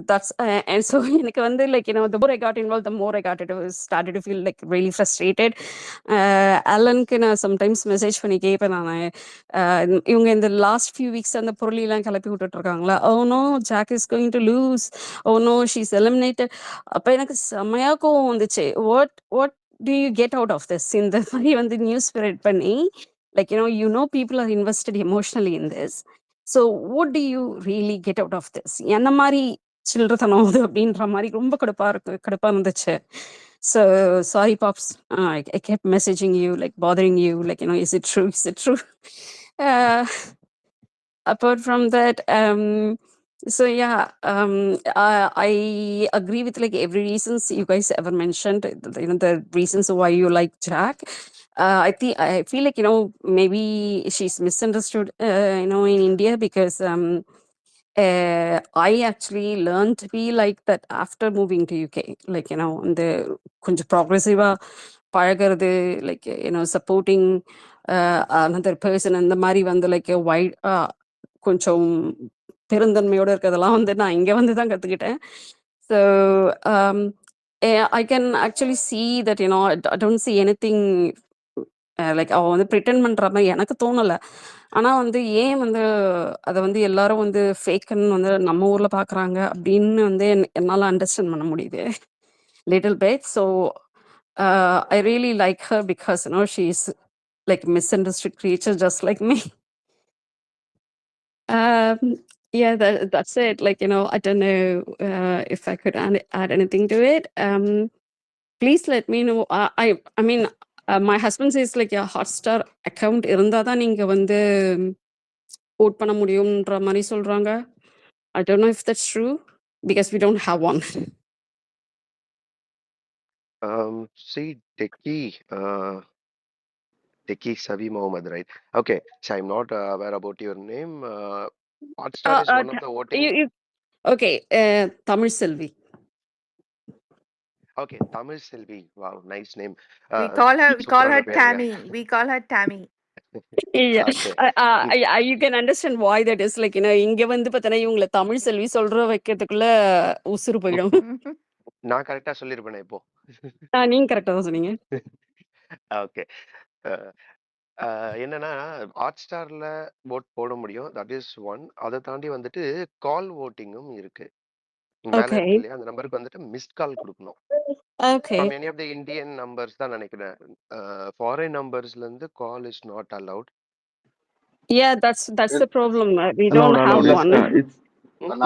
that's and so எனக்கு வந்து the more I got involved, the more I started to feel like really frustrated. அலனுக்கு நான் sometimes message பண்ணி கேட்பேன் நான். இவங்க இந்த லாஸ்ட் ஃபியூ வீக்ஸ் அந்த பொருளிலாம் கிளப்பி விட்டுட்டு இருக்காங்களா, oh no Jack is going to lose, oh no she's eliminated. அப்போ எனக்கு செம்மையா கோவம் வந்துச்சு. What do you get out of this? இந்த மாதிரி வந்து நியூஸ் ஸ்ப்ரெட் பண்ணி people are invested emotionally in this. So what do you really get out of this? என்ன மாதிரி சில்லறத்தனம் அது அப்படின்ற மாதிரி ரொம்ப கடுப்பா இருந்துச்சு. So sorry pops, I kept messaging you, like bothering you, is it true, is it true? uh, Apart from that, so yeah, I agree with every reasons you guys ever mentioned, the reasons why you like Jack. I feel maybe she's misunderstood in India, because I actually learned to be like that after moving to UK. The கொஞ்சம் progressive-ஆ பழகிறது, supporting another person, அந்த மாதிரி வந்து wide கொஞ்சம் பெருந்தன்மையோட இருக்கிறதெல்லாம் வந்து நான் இங்க வந்து தான் கத்துக்கிட்டேன். So I can actually see that I don't see anything அவ வந்து பிரிட்டன் பண்ற மாதிரி எனக்கு தோணல. ஆனா வந்து ஏன் வந்து அத வந்து எல்லாரும் வந்து ஃபேக்குன்னு வந்து நம்ம ஊர்ல பாக்குறாங்க அப்படின்னு வந்து என்னால அண்டர்ஸ்டாண்ட் பண்ண முடியுது little bit. So I really like her because she's like misunderstood creature just like me. Um, yeah, that's it. I don't know if I could add anything to it. Please let me know. I mean, my husband says a Hotstar account இருந்தா தான் நீங்க வந்து vote பண்ண முடியும்ன்ற மாதிரி சொல்றாங்க. I don't know if that's true because we don't have one. See, Teki Savi Mohammed, right? Okay, so I'm not aware about your name. Hotstar is one of the voting. Okay, Tamil Selvi. Okay, Tamil Selvi. Wow, nice name. We call her சூப்பரான பேருங்க. Tammy. We call her Tammy. Yeah. Okay. You can understand why that is. இங்க வந்து பார்த்தனா இவங்கள தமிழ் செல்வி சொல்ற வைக்கிறதுக்குள்ள உசுறு போயிடும். நான் கரெக்டா சொல்லிருப்பேனே இப்போ. நீங்க கரெக்டா தான் சொன்னீங்க. ஓகே. என்னன்னா ஹாட்ஸ்டார்ல vote போட முடியும், தட் இஸ் ஒன். அதை தாண்டி வந்துட்டு கால் votingம் இருக்கு. மேல Okay. இருக்கு இல்லையா, அந்த நம்பருக்கு வந்துட்டு மிஸ்ட் கால் கொடுக்கணும். Okay. From any of the Indian numbers தான் நினைக்கிறேன். Foreign numbersல இருந்து call is not allowed. Yeah, that's the problem. We don't have one.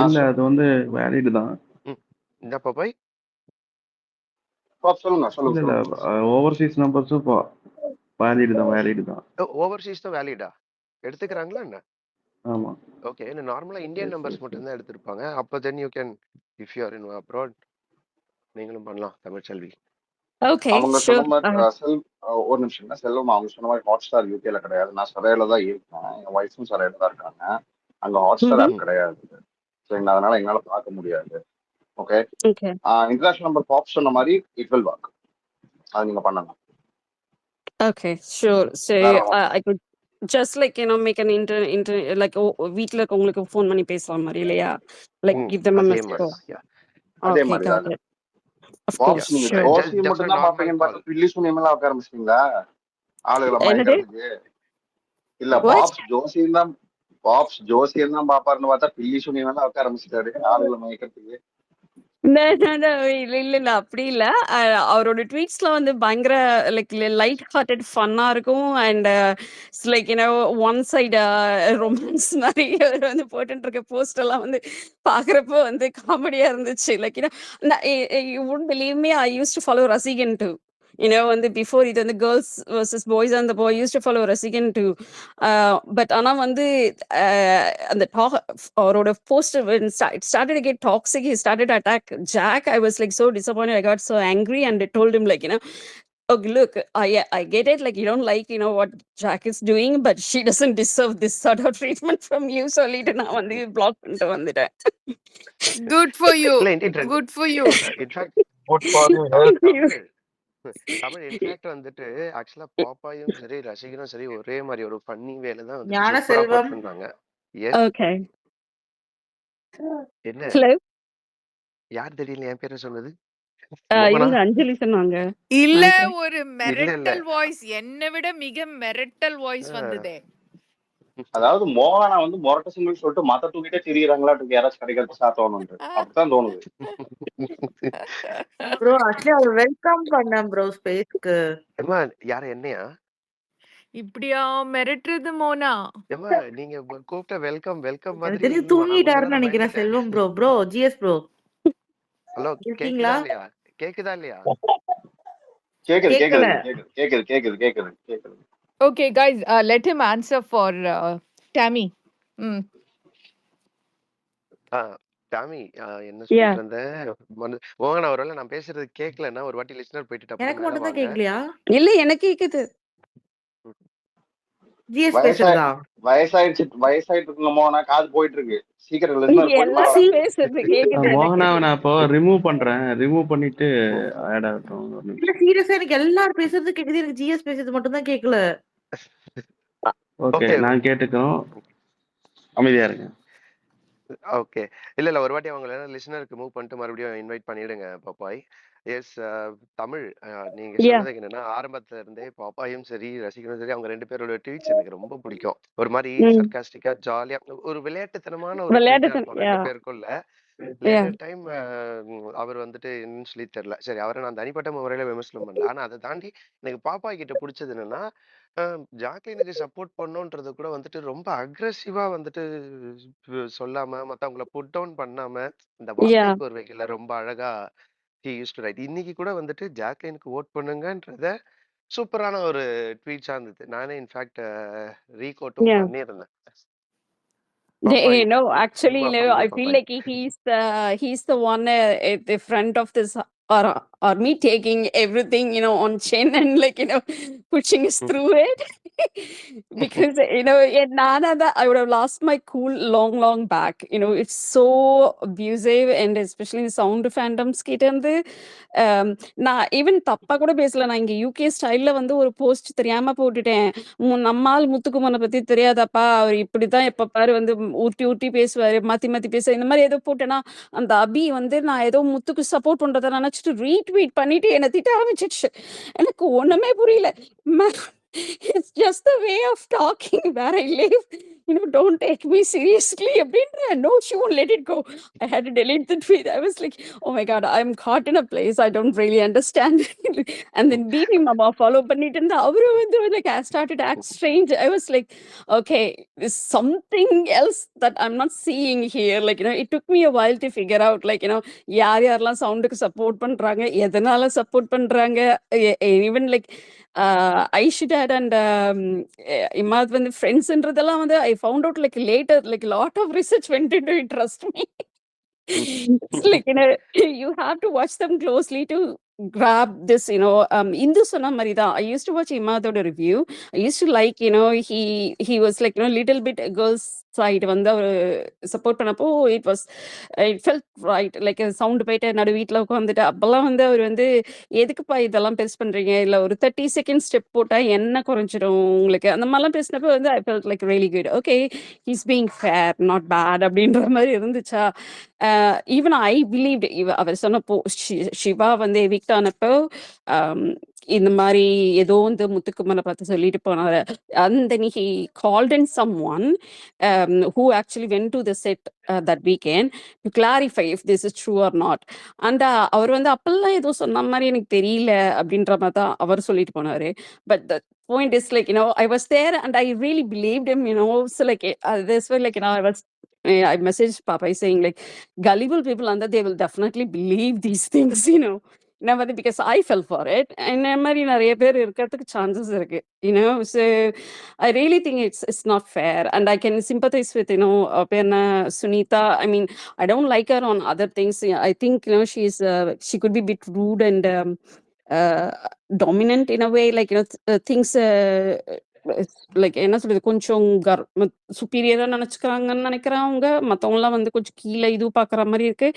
இல்ல அது வந்து வேலிட் தான். இந்த பாப்பாய் சொல்லுங்க. ஓவர்சீஸ் நம்பர்ஸும் வேலிட் தான். ஓவர்சீஸ் தான் வேலிடா எடுத்துக்கிறாங்களா என்ன? ஆமா. ஓகே, நார்மலா இந்தியன் நம்பர்ஸ் மட்டும் தான் எடுத்திருப்பாங்க. அப்ப then you can, if you are in abroad, நீங்களும் பண்ணலாம் தமிழ் செல்வி. Okay, அவங்க sure. சொன்ன மாதிரி ஒரு நிமிஷம் செல்வம், அவங்க சொன்ன மாதிரி ஹாட்ஸ்டார் யூகேல கிடையாது. நான் சரையில தான் இருக்கேன், என் ஒய்ஃபும் சரையில தான் இருக்காங்க. அங்க ஹாட்ஸ்டார் ஆப் கிடையாது. ஸோ அதனால என்னால பார்க்க முடியாது. ஓகே, இன்டர்நேஷனல் நம்பர் பாப் சொன்ன மாதிரி இட் வில் ஒர்க். அது நீங்க பண்ணலாம். Okay, sure. So I could just make an வீட்ல இருக்கவங்களுக்கு ஃபோன் பண்ணி பேசலாம் மாதிரி இல்லையா? Give them a message. அதே மாதிரி got it. Of பாப்ஸ் course, நீங்க sure. ஜோசி மட்டும் தான் பாப்பீங்கன்னு பார்த்தா பில்லி சுனியமெல்லாம் உட்கார ஆரம்பிச்சிட்டீங்களா ஆளுகளை மயக்கிறதுக்கு? இல்ல பாப்ஸ் ஜோசியம் தான் பாப்பாருன்னு பார்த்தா பில்லி சுனியமெல்லாம் உட்கார ஆரம்பிச்சிட்டாரு ஆளுகளை மயக்கிறதுக்கு. இல்ல அப்படி இல்ல. அவரோட ட்வீட்ஸ்ல வந்து பயங்கர லைட் ஹார்ட்டட் ஃபன்னா இருக்கும். அண்ட் ஒன் சைடு ரொமான்ஸ் மாதிரி அவர் வந்து போட்டுட்டு இருக்க போஸ்ட் எல்லாம் வந்து பாக்குறப்போ வந்து காமெடியா இருந்துச்சு. you wouldn't believe me, I used to follow Rasigan too. வந்து before இது வந்து girls versus boys and the boy used to follow Rasigan too. But ஆனா வந்து அந்த அவரோட post it started to get toxic. He started to attack Jack. I was so disappointed. I got so angry and I told him okay, look, I get it. You don't like what Jack is doing, but she doesn't deserve this sort of treatment from you. So நான் வந்து black பண்ணிட்டு வந்துட்டேன். Good for you. Good for you. In fact, Tamil in fact வந்துட்டு ஆக்சுவலா பாப்பாயும் சரி ரசிகனும் சரி ஒரே மாதிரி ஒரு ஃபன்னி வேலை தான் ஞானசெல்வம் பண்றாங்க. Okay. என்ன Hello. யார் திடீர்னு என் பேரை சொன்னது? மோகனா? இவங்க அஞ்சலி சொன்னாங்க. இல்ல நினைக்கிறேன். ஒரு இல்ல. மெரட்டல் வாய்ஸ், என்னை விட மிக மெரட்டல் வாய்ஸ் ஆ. வந்ததே. அதாவது மோகனா வந்து மொரட்ட சிங்கிள் சொல்லிட்டு மத்த தூக்கிட்டே திரியிறாங்களாட்டு யாராச்சும் கிடைக்கிறதுக்கு தோணுது. அப்படித்தான் தோணுது. ப்ரோ ஆக்சுவலி அவர் வெல்கம் பண்ணேன் ப்ரோ ஸ்பேஸ்க்கு. ஏம்மா யார என்னையா? இப்படியா மிரட்டுறது மோனா? ஏம்மா நீங்க கூப்பிட்ட வெல்கம் எனக்கு மாதிரி தெரிஞ்சு இல்லம்மா. நான் கொஞ்ச தூங்கிட்டாருன்னு நேரம் நினைக்கிறேன் பயந்துட்டேன். Selvam bro. Bro GS bro hello இருக்கீங்களா? கேக்குதா இல்லையா? கேக்குதா இல்லையா? கேக்குது கேட்கல. கேக்குது கேக்குது கேக்குது கேக்குது கேக்குது. Okay, guys, let him answer for Tammy. Tommy என்ன Yeah. சொல்லிட்டு இருந்தேன்? மோகன் அவரால் நான் பேசுறது கேட்கலன்னா ஒரு வாட்டி லிஸ்னர் போயிட்டு டப்புனு எனக்கு மேல மட்டும் தான் வாங்க. கேட்கலையா? இல்ல எனக்கு கேக்குது. ஜிஎஸ் வயசாய் பேசுறதா? வயசாயிட்டு இருக்குங்க மோகனா, காது போயிட்டு இருக்கு. சீக்கிரம் லிஸ்னர் போயிட்டு மேல எல்லாரும் வாங்க. பேசுறது கேக்குது எனக்கு. மோகனாவை நான் இப்போ ரிமூவ் பண்றேன். ரிமூவ் பண்ணிட்டு ஆட் ஆகட்டும் ஒரு இல்ல நிமிஷம். சீரியஸா எனக்கு எல்லாரும் பேசுறது கேக்குது, எனக்கு ஜிஎஸ் பேசுறது மட்டும் தான் கேட்கல. ஓகே ஓகே நான் கேட்டுக்கிறோம். அமைதியா இருங்க. ஓகே. இல்ல ஒரு வாட்டி அவங்கள லிசனருக்கு மூவ் பண்ணிட்டு மறுபடியும் இன்வைட் பண்ணிடுங்க பாப்பாய். எஸ் தமிழ் நீங்க Yeah. சொன்னது என்னன்னா ஆரம்பத்துல இருந்தே பாப்பாயும் சரி ரசிகனும் சரி அவங்க 2 பேரோட ட்வீட்ஸ் எனக்கு ரொம்ப பிடிக்கும். ஒரு மாதிரி சர்காஸ்டிக்கா ஜாலியா ஒரு விளையாட்டுத்தனமான ஒரு ட்வீட்டா விளையாட்டு இருக்கும் 2 Yeah. பேருக்குள்ள. Yeah. லேட்டர் டைம் அவர் வந்துட்டு என்னன்னு சொல்லி தெரியல. சரி அவரை நான் தனிப்பட்ட முறையில விமர்சனம் பண்ணல. ஆனா அதை தாண்டி எனக்கு பாப்பாய் கிட்ட பிடிச்சது என்னன்னா ஜாக்லினுக்கு சப்போர்ட் பண்ணோன்றது கூட வந்துட்டு ரொம்ப அக்ரெசிவா வந்துட்டு சொல்லாம மத்தவங்கள புட் டவுன் பண்ணாம இந்த வார்த்தை Yeah. கோர்வைகள்ல ரொம்ப அழகா he used to write. இன்னைக்கு கூட வந்துட்டு ஜாக்லினுக்கு ஓட் பண்ணுங்கன்றத சூப்பரான ஒரு ட்வீட்ஸா இருந்தது. நானே இன்ஃபேக்ட் ரீகோட்டும் Yeah. பண்ணியிருந்தேன். பாப்பாய் No, actually, சும்மா no, பண்ணுங்க I feel பாப்பாய். like he's the one at the front of this or me taking everything, on chin and pushing us through it. Because, Nana, I would have lost my cool long back. It's so abusive and especially sound fandoms கிட்ட இருந்து நான் even தப்பா கூட பேசல. நான் இங்க UK ஸ்டைல்ல வந்து ஒரு போஸ்ட் தெரியாம போட்டுட்டேன். நம்மால் முத்துக்குமரனை பத்தி தெரியாதாப்பா, அவர் இப்படிதான் எப்ப பாரு வந்து ஊட்டி பேசுவாரு, மாத்தி பேசுவாரு, இந்த மாதிரி ஏதோ போட்டேன்னா அந்த அபி வந்து நான் ஏதோ முத்துக்கு சப்போர்ட் பண்றத நினைச்சிட்டு ரீட்வீட் பண்ணிட்டு என்ன திட்ட ஆரம்பிச்சிடுச்சு. எனக்கு ஒண்ணுமே புரியல. It's just the way of talking where I live. Don't take me seriously. No, she won't let it go. I had to delete the tweet. I was like, oh my God, I'm caught in a place I don't really understand. And then Bibi Mama follow பண்ணிட்டு இருந்தா அவரும் வந்து like I started to act strange. I was like, okay, there's something else that I'm not seeing here. It took me a while to figure out யாரெல்லாம் சவுண்டுக்கு support பண்றாங்க, எதனால support பண்றாங்க, even ஐஷிடாட் and Imad வந்து ஃப்ரெண்ட்ஸ்ன்றதெல்லாம் வந்து I found out later, lot of research went into it, trust me. It's you have to watch them closely to grab this. Indu சொன்ன மாதிரி தான். I used to watch இமாதோட review. I used to like, he was little bit girls side வந்து அவர் support பண்ணப்போ it felt right. Sound போயிட்டு நடு வீட்டில் உட்காந்துட்டு அப்பெல்லாம் வந்து அவர் வந்து எதுக்குப்பா இதெல்லாம் பெருசு பண்றீங்க, இல்ல ஒரு 30 செகண்ட் ஸ்டெப் போட்டா என்ன குறைஞ்சிடும் உங்களுக்கு, அந்த மாதிரிலாம் பேசினப்போ வந்து I felt really good. Okay, he's being fair, not bad அப்படின்ற மாதிரி இருந்துச்சா. ஈவன் ஐ பிலீவ்ட் அவர் சொன்னப்போ சிவா வந்து எவிக்ட் ஆனப்போ இந்த மாதிரி ஏதோ வந்து முத்துக்குமரை பார்த்து சொல்லிட்டு போனாரு. And then he called in someone who actually went to the set that weekend to clarify if this is true or not. And அவர் வந்து அப்பெல்லாம் ஏதோ சொன்ன மாதிரி எனக்கு தெரியல அப்படின்ற மாதிரி தான் அவர் சொல்லிட்டு போனாரு. But the point is I was there and I really believed him. So this way I messaged Papa saying gullible people under they will definitely believe these things. Never, because I fell for it. And மாதிரி நிறைய பேர் இருக்கிறதுக்கு chances இருக்கு. So I really think it's not fair, and I can sympathize with Perna Sunita. I mean, I don't like her on other things. I think she could be a bit rude and dominant in a way, things என்ன சொல்றது, கொஞ்சம் சுப்பீரியரா நினைச்சுக்கிறாங்கன்னு நினைக்கிறேன். அவங்க மத்தவங்கலாம் வந்து கொஞ்சம் கீழே இது பாக்குற மாதிரி இருக்கு.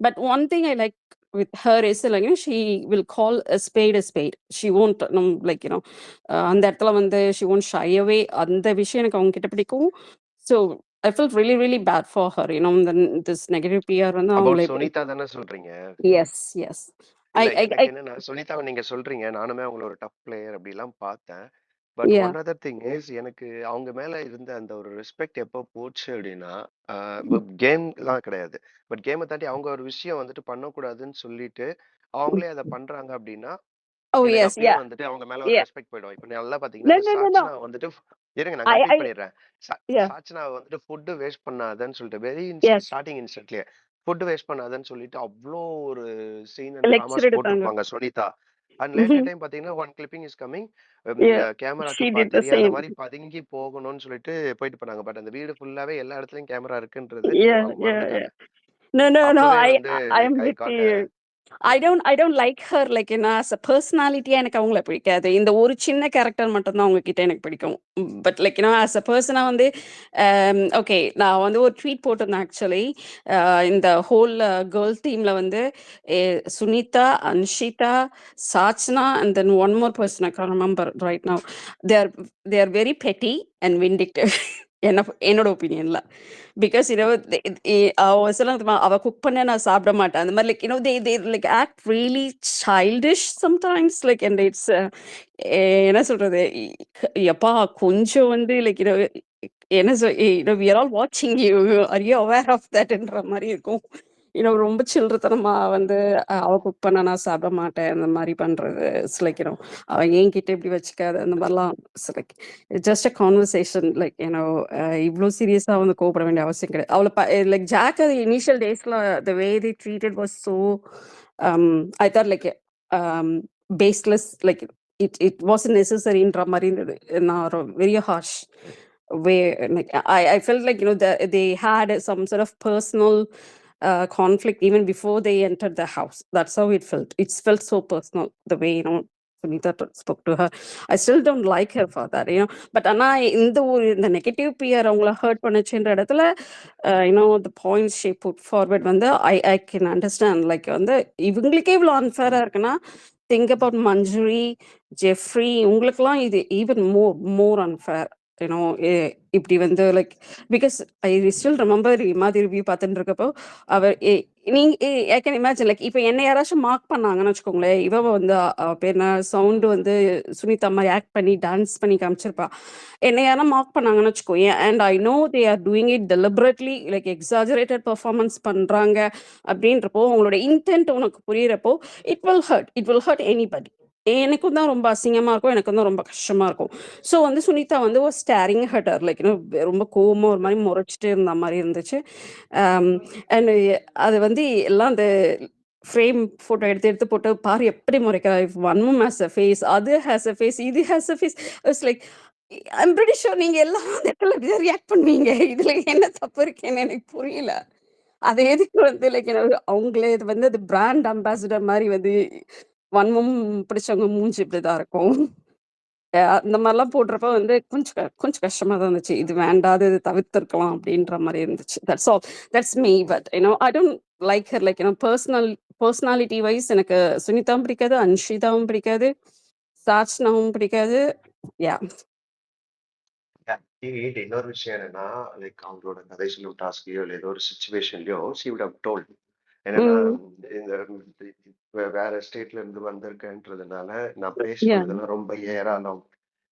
But one thing I like with her is she will call a spade. She won't அந்த இடத்துல வந்து she won't shy away. அந்த விஷயம் எனக்கு அவங்க கிட்ட பிடிக்கும். So I felt really, really bad for her. This negative PR வந்து அபௌட் அவங்கள சுனிதா தானே சொல்றீங்க? yes, yes. I, இல்ல I, எனக்கு I, என்னன்னா சுனிதாவை நீங்க சொல்றீங்க, நானுமே அவங்கள ஒரு டஃப் பிளேயர் அப்படிலாம் பார்த்தேன். But yeah. One other thing is, எனக்கு அவங்க மேல இருந்த அந்த ஒரு ரெஸ்பெக்ட் எப்போ போச்சு அப்படின்னா, கேம்லாம் கிடையாது. பட் கேமை தாண்டி அவங்க ஒரு விஷயம் வந்துட்டு பண்ணக்கூடாதுன்னு சொல்லிட்டு அவங்களே அதை பண்றாங்க அப்படின்னா, Oh, எனக்கு yes, அப்பயே yeah, வந்துட்டு அவங்க மேல ஒரு yeah. ரெஸ்பெக்ட் போயிடும். இப்போ நல்லா பாத்தீங்கன்னா No, இந்த no, no, no. சாட்சினா வந்துட்டு இருங்க நான் கம்ப்ளீட் I, பண்ணிடுறேன். yeah, சாட்சினா வந்துட்டு ஃபுட்டு வேஸ்ட் பண்ணாதன்னு சொல்லிட்டு வெரி yes. ஸ்டார்டிங் இன்ஸ்டன்ட்லயே ஃபுட்டு வேஸ்ட் பண்ணாதன்னு சொல்லிட்டு அவ்வளோ ஒரு சீன் அண்ட் Lecture டிராமாஸ் எடுத்தாங்க. போட்டிருப்பாங்க Sunitha. And Mhm. Later time பாத்தீங்கன்னா one clipping is coming, Yeah, கேமராக்கு she did the தெரியாத same. மாதிரி பதுங்கி போகணும்னு சொல்லிட்டு போயிட்டு போனாங்க. பட் அந்த வீடு ஃபுல்லாவே எல்லா இடத்துலயும் கேமரா இருக்குன்றது Yeah, அவங்க yeah, மறந்துட்டாங்க. yeah. No, no, no. அப்பவே I, வந்து I am I with got you. I don't like her like as a personality எனக்கு அவங்கள பிடிக்காது. இந்த ஒரு சின்ன கேரக்டர் மட்டும் தான் அவங்க கிட்ட எனக்கு பிடிக்கும். But like as a person வந்து ஓகே, நான் வந்து ஒரு ட்வீட் போட்டிருந்தேன் ஆக்சுவலி. இந்த ஹோல் கேர்ள் டீம்ல வந்து Sunitha, Anshitha, Sachana and then one more person I can't remember right now. they are very petty and vindictive. என்னோட ஒப்பீனியன்ல. பிகாஸ் அவ சொல்ல அவ குக் பண்ண நான் சாப்பிட மாட்டேன் அந்த மாதிரி like they like act really childish sometimes like and it's என்ன சொல்றது எப்பா கொஞ்சம் வந்து லைக் என்ன we are all watching you, are you aware of thatன்ற மாதிரி இருக்கும். ரொம்ப சில்லறத்தனமா வந்து அவ குக் பண்ண நான் சாப்பிட மாட்டேன் அந்த மாதிரி பண்றது. இட்ஸ் லைக் அவ என்கிட்ட இப்படி வச்சுக்காது அந்த மாதிரிலாம். It's like just a conversation like இவ்வளோ சீரியஸாக வந்து கோவப்பட வேண்டிய அவசியம் கிடையாது. அவளை லைக் ஜாக் அது இனிஷியல் டேஸ்ல த வே they treated was so I thought like baseless, like it wasn't necessaryன்ற மாதிரி இருந்தது. நான் very harsh way, like I felt like they had some sort of personal conflict even before they entered the house. That's how it felt. It felt so personal the way Sunita spoke to her. I still don't like her for that, but ஆனா இந்த negative pier அவங்கள hurt பண்ணுச்சுன்ற இடத்துல the points she put forward வந்து I can understand. like வந்து இவங்களுக்கே இவ்வளோ அன்ஃபேரா இருக்குன்னா think about Manjuri, Jeffrey, உங்களுக்குலாம் இது even more unfair. இப்படி வந்து like because I still remember மாதிரி ரிவ்யூ பார்த்துட்டு இருக்கப்போ அவர் ஐ கேன் இமேஜின் லைக் இப்போ என்ன யாராச்சும் மார்க் பண்ணாங்கன்னு வச்சுக்கோங்களேன், இவ வந்து பேர் என்ன சவுண்டு வந்து சுனிதா மாதிரி ஆக்ட் பண்ணி டான்ஸ் பண்ணி காமிச்சிருப்பா. என்ன யாரா மார்க் பண்ணாங்கன்னு வச்சுக்கோங்க, and I know they are doing it deliberately like exaggerated performance பண்றாங்க அப்படின்றப்போ அவங்களோட இன்டென்ட் உனக்கு புரியறப்போ இட் வில் ஹர்ட் எனிபடி. எனக்கும் தான் ரொம்ப அசிங்கமா இருக்கும், எனக்கும் தான் ரொம்ப கஷ்டமா இருக்கும். ஸோ வந்து சுனிதா வந்து ஒரு ஸ்டாரிங் ஹட்டர் லைக் ரொம்ப கோவமா ஒரு மாதிரி முறைச்சிட்டு இருந்த மாதிரி இருந்துச்சு. அண்ட் அது வந்து எல்லாம் அந்த ஃப்ரேம் ஃபோட்டோ எடுத்து போட்டு பாரு எப்படி முறைக்கிறா, இஃப் ஒன்னும் ஹேஸ் அ ஃபேஸ், அது ஹேஸ் அ ஃபேஸ், இது has a face. It's like I'm pretty sure நீங்க எல்லாம் அந்த இடத்துல இப்படி ரியாக்ட் பண்ணுவீங்க. இதுல என்ன தப்பு இருக்குன்னு எனக்கு புரியல. அது எதுக்கு வந்து லைக் அவங்களே இது வந்து அது பிராண்ட் அம்பாசிடர் மாதிரி வந்து வன்மம் பிடிச்சவங்க மூஞ்சி இப்படிதான் இருக்கும். அந்த மாதிரிலாம் போடுறப்ப வந்து கொஞ்சம் கஷ்டமா தான் இருந்துச்சு. இது வேண்டாது, இது தவிர்த்திருக்கலாம் அப்படின்ற மாதிரி இருந்துச்சு. That's all, that's me. But I don't like her like personality wise எனக்கு சுனிதாவும் பிடிக்காது, அன்ஷிதாவும் பிடிக்காது, சாட்சனாவும் பிடிக்காது. யா இன்னொரு விஷயம் என்னன்னா, லைக் அவங்களோட கதை சொல்லும் டாஸ்க்லயோ இல்லை ஏதோ ஒரு சுச்சுவேஷன்லயோ she would have told. என்னன்னா இந்த வேற ஸ்டேட்ல இருந்து வந்திருக்கேன்றதுனால நான் யா பேசுறதுலாம் ரொம்ப ஏராளம்,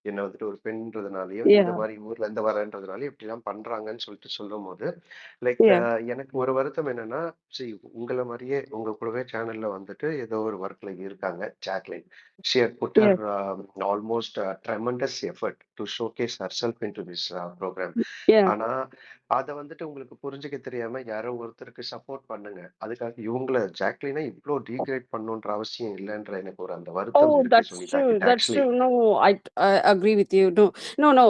என்ன வந்துட்டு ஒரு பெண்ன்றதுனாலயும் யா இந்த மாதிரி ஊர்ல இருந்து வரேன்றதுனாலயும் இப்படி எல்லாம் பண்றாங்கன்னு சொல்லிட்டு சொல்லும் போது லைக் யா எனக்கு ஒரு வருத்தம் என்னன்னா, சரி உங்களை மாதிரியே உங்க கூடவே சேனல்ல வந்துட்டு ஏதோ ஒரு ஒர்க்ல இருக்காங்க Jacqueline. she had put yeah her almost tremendous effort to showcase herself into this program. யா ஆனா அத வந்துட்டு உங்களுக்கு புரிஞ்சுக்க தெரியாம யாரோ ஒருத்தருக்கு சப்போர்ட் பண்ணுங்க, அதுக்காக இவங்கள ஜாக்லினை இவ்ளோ டீக்ரேட் பண்ணணுன்ற அவசியம் இல்லைன்ற எனக்கு ஒரு அந்த வருத்தம் Oh, இருக்கு that's சுனிதா true. கிட்ட That's actually. true. No, I agree with you. No.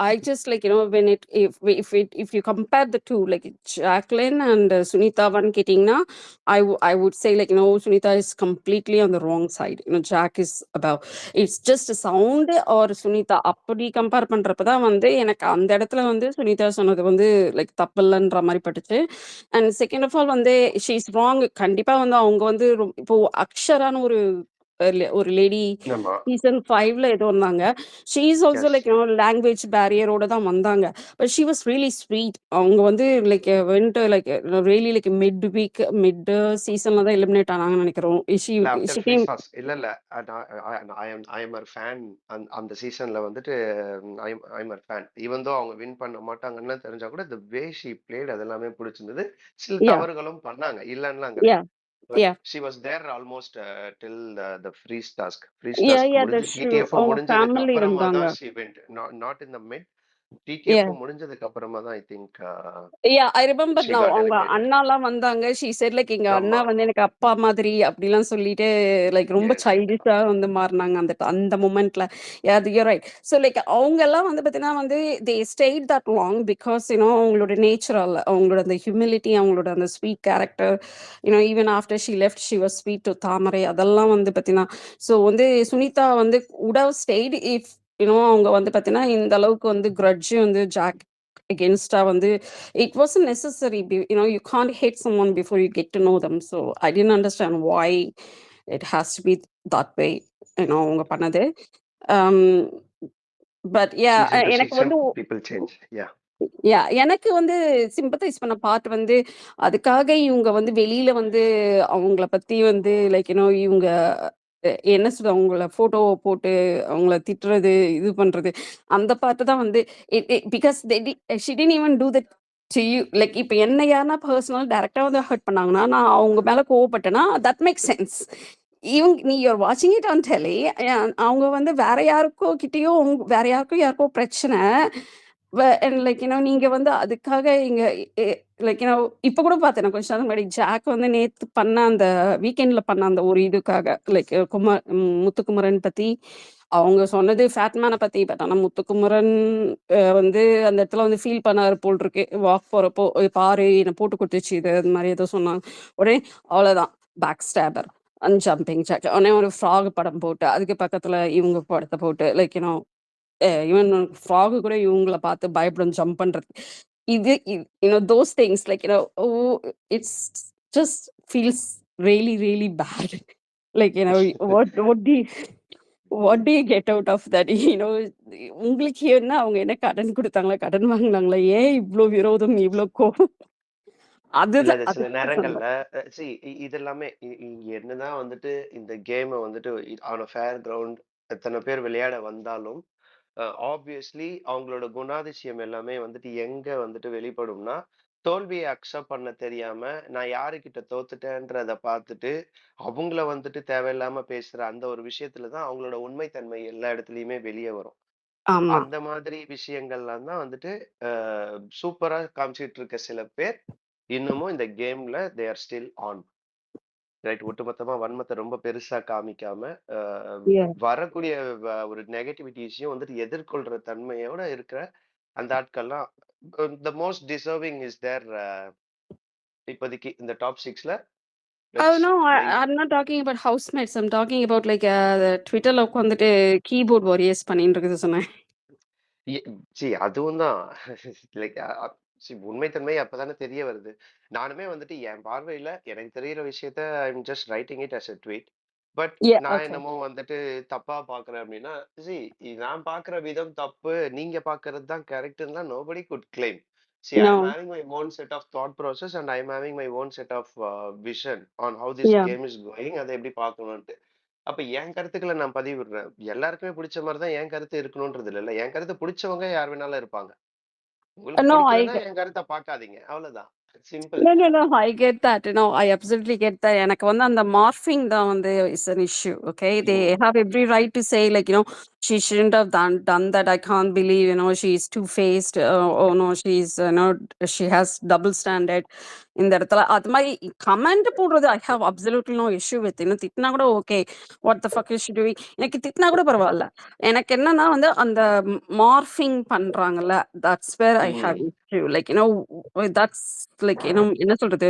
I just like when if you compare the two, like Jacqueline and Sunita one gettingna, I would say like Sunita is completely on the wrong side. Jack is above. It's just a sound or Sunita அப்படி compare பண்றப்ப தான் வந்து எனக்கு அந்த இடத்துல வந்து சுனிதா சொன்னது வந்து லைக் தப்பில்லைன்ற மாதிரி பட்டுச்சு. அண்ட் செகண்ட் ஆஃப் ஆல் வந்து ஷீ இஸ் ராங். கண்டிப்பா வந்து அவங்க வந்து இப்போ அக்ஷரான ஒரு ஒரு லேடி ஆமா. சீசன் 5ல ஏதோ வந்தாங்க. She is also yes. Like language பேரியரோட தான் வந்தாங்க. But she was really sweet. அவங்க வந்து like went like really like mid சீசன்ல தான் எலிமினேட் ஆனாங்கன்னு நினைக்கிறோம். இல்ல after she free game stars இல்ல. I am a fan. அந்த சீசன்ல வந்துட்டு I am a fan. Even though அவங்க வின் பண்ண மாட்டாங்கன்னு தெரிஞ்சா கூட தி வே ஷி பிளேட் அது எல்லாமே பிடிச்சிருந்தது. சில யா தவறுகளும் பண்ணாங்க. இல்லன்னுலாம் யா கிடையாது. But yeah she was there almost till the free yeah task yeah முடிஞ்சு தட்ஸ் ட்ரூ. டிடிஎஃப் அவங்க முடிஞ்சதுக்கு ஃபேமிலி அப்புறமா இருந்தாங்க. தான் she went. Not in the mid. Yeah TTF முடிஞ்சதுக்கு அப்புறமா தான் I think yeah I remember she now. Got அவங்க எலிமினேட்டட். அண்ணாலாம் வந்தாங்க. ஷீ செட் லைக் எங்க அண்ணா ஆமா. வந்து எனக்கு அப்பா மாதிரி அப்படிலாம் சொல்லிட்டு லைக் ரொம்ப எஸ். சைல்டிஷா வந்து மாறினாங்க அந்த அந்த மொமெண்ட்ல. Yeah you right. So like அவங்க எல்லாம் வந்து பார்த்தீங்கன்னா வந்து they stayed that long because அவங்களோட நேச்சுரல், அவங்களோட அந்த ஹியூமிலிட்டி, அவங்களோட அந்த sweet character, even after she left she was sweet to Thamarai, அதெல்லாம் வந்து பார்த்தீங்கன்னா ஸோ வந்து சுனிதா வந்து would have stayed if அவங்க வந்து பார்த்தீங்கன்னா இந்த அளவுக்கு வந்து grudge வந்து ஜாக் against வந்து it wasn't necessary. You can't hate someone before you get to know them. So I didn't understand why it has to be that way. அவங்க பண்ணது. um but yeah season to எனக்கு season வந்து people change. யா. எனக்கு வந்து sympathise பண்ண part வந்து அதுக்காக இவங்க வந்து வெளியில வந்து அவங்கள பத்தி வந்து லைக் இவங்க என்ன சொல்ற அவங்கள போட்டோ போட்டு அவங்கள திட்டுறது இது பண்றது அந்த பார்ட்டு தான் வந்து because she didn't even do that to you. Like இப்போ என்ன யாருன்னா பர்சனல் டைரக்டா வந்து ஹர்ட் பண்ணாங்கன்னா நான் அவங்க மேல கோவப்பட்டேன்னா தட் மேக் சென்ஸ். நீ யூஆர் வாட்சிங் இட் ஆன் டெலி. அவங்க வந்து வேற யாருக்கோ கிட்டயோ வேற யாருக்கோ பிரச்சனை. லைக் நீங்க வந்து அதுக்காக இங்க லைக் இப்ப கூட பார்த்தேன் நான் கொஞ்ச நாள் முன்னாடி ஜாக் வந்து நேத்து பண்ண அந்த வீக்கெண்ட்ல பண்ண அந்த ஒரு இதுக்காக லைக் முத்துக்குமரன் பத்தி அவங்க சொன்னது ஃபேட்மேனை பத்தி. பட் ஆனா முத்துக்குமரன் வந்து அந்த இடத்துல வந்து ஃபீல் பண்ணாரு போல் இருக்கு. வாக் போறப்போ பாரு என்னை போட்டு கொடுத்துச்சு இது அது மாதிரி ஏதோ சொன்னாங்க. உடனே அவ்வளவுதான் பேக் ஸ்டாபர் அண்ட் ஜம்பிங் ஜாக் உடனே ஒரு ஃப்ராக் படம் போட்டு அதுக்கு பக்கத்துல இவங்க படத்தை போட்டு லைக் ஈவன் ஃப்ராகு கூட இவங்கள பார்த்து பயப்படும் ஜம்ப் பண்றது. இது those things like it's just feels really really bad. like what do you get out of that? உங்களுக்கு என்ன அவங்க என்ன கடன் கொடுத்தாங்களா, கடன் வாங்கினாங்களா, ஏன் இவ்ளோ விரோதம் இவ்ளோ கோபம்? இல்ல அதுதான் அது சில அதுதான் நேரங்கள்ல சொன்னேன். இது எல்லாமே என்னதான் வந்துட்டு இந்த கேமை வந்துட்டு ஆன் ஃபேர் கிரவுண்ட் எத்தனை பேர் விளையாட வந்தாலும் ஆப்வியஸ்லி அவங்களோட குணாதிசயம் எல்லாமே வந்துட்டு எங்க வந்துட்டு வெளிப்படும்னா தோல்வியை அக்செப்ட் பண்ண தெரியாம நான் யாருக்கிட்ட தோத்துட்டேன்றத பார்த்துட்டு அவங்கள வந்துட்டு தேவையில்லாம பேசுற அந்த ஒரு விஷயத்துலதான் அவங்களோட உண்மைத்தன்மை எல்லா இடத்துலயுமே வெளியே வரும். ஆமா அந்த மாதிரி விஷயங்கள்லாம் தான் வந்துட்டு சூப்பரா காமிச்சிட்டு இருக்க சில பேர் இன்னமும் இந்த கேம்ல they are still on. Right. ஒட்டுமொத்தமா வன்மத்தை ரொம்ப பெருசா காமிக்காம yeah. வரக்கூடிய ஒரு நெகட்டிவிட்டிஸையும் வந்துட்டு எதிர்கொள்ற தன்மையோட இருக்கிற அந்த ஆட்கள்லாம் the most deserving is there. இப்போதைக்கு இந்த டாப் 6ல Oh no, I'm not talking about housemates. I'm talking about like ட்விட்டர்ல உட்காந்துட்டு கீபோர்ட் வாரியர்ஸ் பண்ணிட்டு இருக்குது சொன்னேன். அதுவும் தான் லைக் உண்மைத்தன்மை அப்பதானே தெரிய வருது. நானுமே வந்துட்டு என் பார்வையில எனக்கு தெரியிற விஷயத்த I'm just writing it as a tweet. But Yeah, நான் okay. என்னமோ வந்துட்டு தப்பா பாக்குறேன் அப்படின்னா நான் பாக்குற விதம் தப்பு, நீங்க பாக்குறது தான் கரெக்ட்னா nobody could claim. I No. Am having my own set of thought process and I am having my own set of vision on how this Yeah. Game is going, அதை எப்படி பார்க்கணும்ட்டு. அப்ப என் கருத்துக்களை நான் பதிவிடுறேன். எல்லாருக்குமே பிடிச்ச மாதிரி தான் என் கருத்து இருக்கணும்ன்றது இல்ல. என் கருத்து பிடிச்சவங்க யார் வேணாலும் இருப்பாங்க. உங்களுக்கு No, பிடிக்கலன்னா என் கருத்தை பார்க்காதீங்க, அவ்வளவுதான். Simple. No, I get that. I absolutely get that. எனக்கு வந்து அந்த மார்பிங் தான் வந்து is an issue. Okay, they have every right to say like she shouldn't have done that. I can't believe she's two-faced. Oh no, she has double standard. இந்த இடத்துல அது மாதிரி comment போடுறது I have absolutely no issue with. திட்டினா கூட okay, what the fuck is she doing? எனக்கு திட்டினா கூட பரவாயில்ல. எனக்கு என்னன்னா வந்து அந்த மார்பிங் பண்றாங்கல்ல, that's where I have issue. Like that's like என்ன சொல்றது,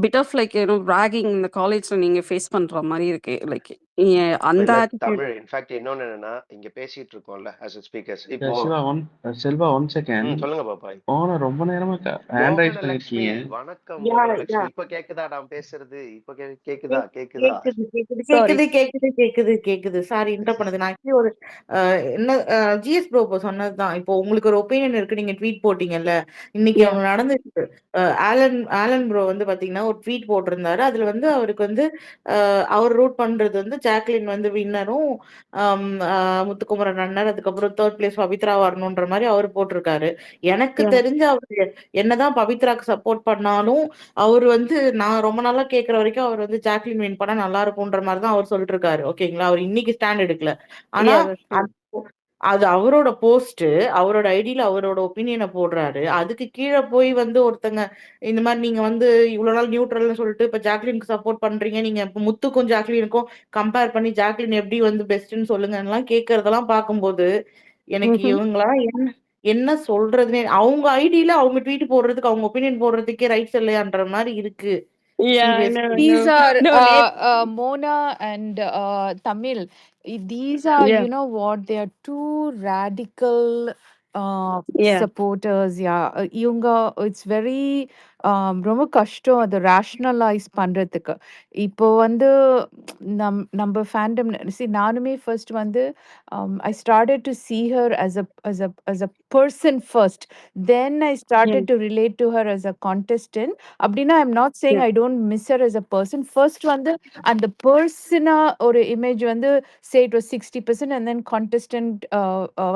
bit of like ragging இந்த காலேஜ்ல நீங்க ஃபேஸ் பண்ற மாதிரி இருக்கு. லைக் அந்த இல்ல ஆட்டிடியூட் தமிழ் இன்ஃபேக்ட் இன்னொன்னு என்னன்னா இங்க பேசிட்டு இருக்கோம்ல as a speakers இப்போ செல்வா 1 செகண்ட். சொல்லுங்க பாப்பாய். போன ரொம்ப நேரமா ஹேண்ட் ரைஸ் மோகனலட்சுமி பண்ணிருக்கீங்க. வணக்கம். யா மோகனலட்சுமி யா இப்ப கேக்குதா நான் பேசுறது? இப்ப கேக்குதா? கேக்குது சாரி. கேக்குது சாரி இன்டர் பண்ணுது. நான் ஆக்சுவலி ஒரு என்ன ஜிஎஸ் ப்ரோ இப்போ சொன்னதுதான். இப்போ உங்களுக்கு ஒரு ஒப்பீனியன் இருக்கு, நீங்க ட்வீட் போட்டீங்கல்ல இன்னைக்கு யா அவங்க நடந்துச்சு. ஆலன் ப்ரோ வந்து பாத்தீங்கன்னா ஒரு ட்வீட் போட்டிருந்தாரு. அதுல வந்து அவருக்கு வந்து அவர் ரூட் பண்றது வந்து ஜாக்லின் வந்து வின்னரும், முத்துக்குமரன் அண்ணர், அதுக்கப்புறம் தேர்ட் பிளேஸ் பவித்ரா வரணுன்ற மாதிரி அவர் போட்டிருக்காரு. எனக்கு யா தெரிஞ்ச அவர் என்னதான் பவித்ராக்கு சப்போர்ட் பண்ணாலும் அவர் வந்து நான் ரொம்ப நாளா கேட்கிற வரைக்கும் அவர் வந்து ஜாக்லின் வின் பண்ணா நல்லா இருக்கும்ன்ற மாதிரி தான் அவர் சொல்லிட்டு இருக்காரு. ஓகேங்களா, அவர் இன்னைக்கு ஸ்டாண்ட் எடுக்கல. ஆனா யா that's true. அது அவரோட போஸ்ட், அவரோட ஐடியில அவரோட ஒப்பீனியனை போடுறாரு. அதுக்கு கீழே போய் வந்து ஒருத்தங்க இந்த மாதிரி நீங்க வந்து இவ்வளவு நாள் நியூட்ரல்னு சொல்லிட்டு இப்ப ஜாக்லினுக்கு சப்போர்ட் பண்றீங்க, நீங்க இப்ப முத்துக்கும் ஜாக்லினுக்கும் கம்பேர் பண்ணி ஜாக்லின் எப்படி வந்து பெஸ்ட்னு சொல்லுங்கலாம் கேட்கறதெல்லாம் பார்க்கும்போது எனக்கு ம்ஹும். இவங்களாம் என்ன என்ன சொல்றதுனே, அவங்க ஐடியில அவங்க ட்வீட் போடுறதுக்கு அவங்க ஒப்பீனியன் போடுறதுக்கே ரைட்ஸ் இல்லையான்ற மாதிரி இருக்கு. Yeah, I serious know, no. These are No, Nate. Mona and Tamil. These are, Yeah, you know what, they are two radical yeah, supporters. Yeah, இவங்க இட்ஸ் வெரி ரொம்ப கஷ்டம் அதை ரேஷ்னலைஸ் பண்றதுக்கு. இப்போ வந்து நம்ம ஃபேண்டம் நானுமே ஃபர்ஸ்ட் வந்து I started to see her as a person first. Then I yeah, started to relate to her as a contestant. அப்படின்னா I'm not saying yeah. I don't miss her as a person. First வந்து அந்த பர்சனா ஒரு image வந்து say it was 60% and then contestant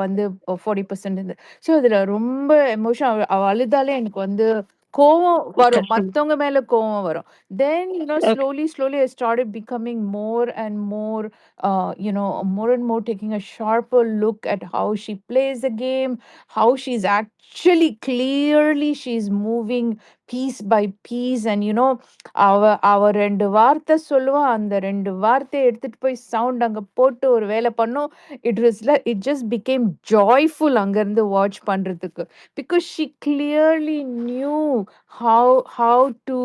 வந்து 40% இருந்து. So இதுல ரொம்ப எமோஷன். அவ அழுதாலே எனக்கு வந்து கோவம் வரும், கஷ்டம். மத்தவங்க மேல கோவம் வரும். தென் Okay. slowly I started becoming more and more more and more taking a sharper look at how she plays the game, how she's actually clearly she's moving piece by piece. And அவ ரெண்டு வார்த்தை சொல்லுவா, அந்த ரெண்டு வார்த்தையை எடுத்துட்டு போய் sound அங்க போட்டு ஒரு வேலை பண்ணும். இட் ஜஸ்ட் பிகேம் ஜாய்ஃபுல் அங்கிருந்து வாட்ச் பண்றதுக்கு. because she clearly knew how to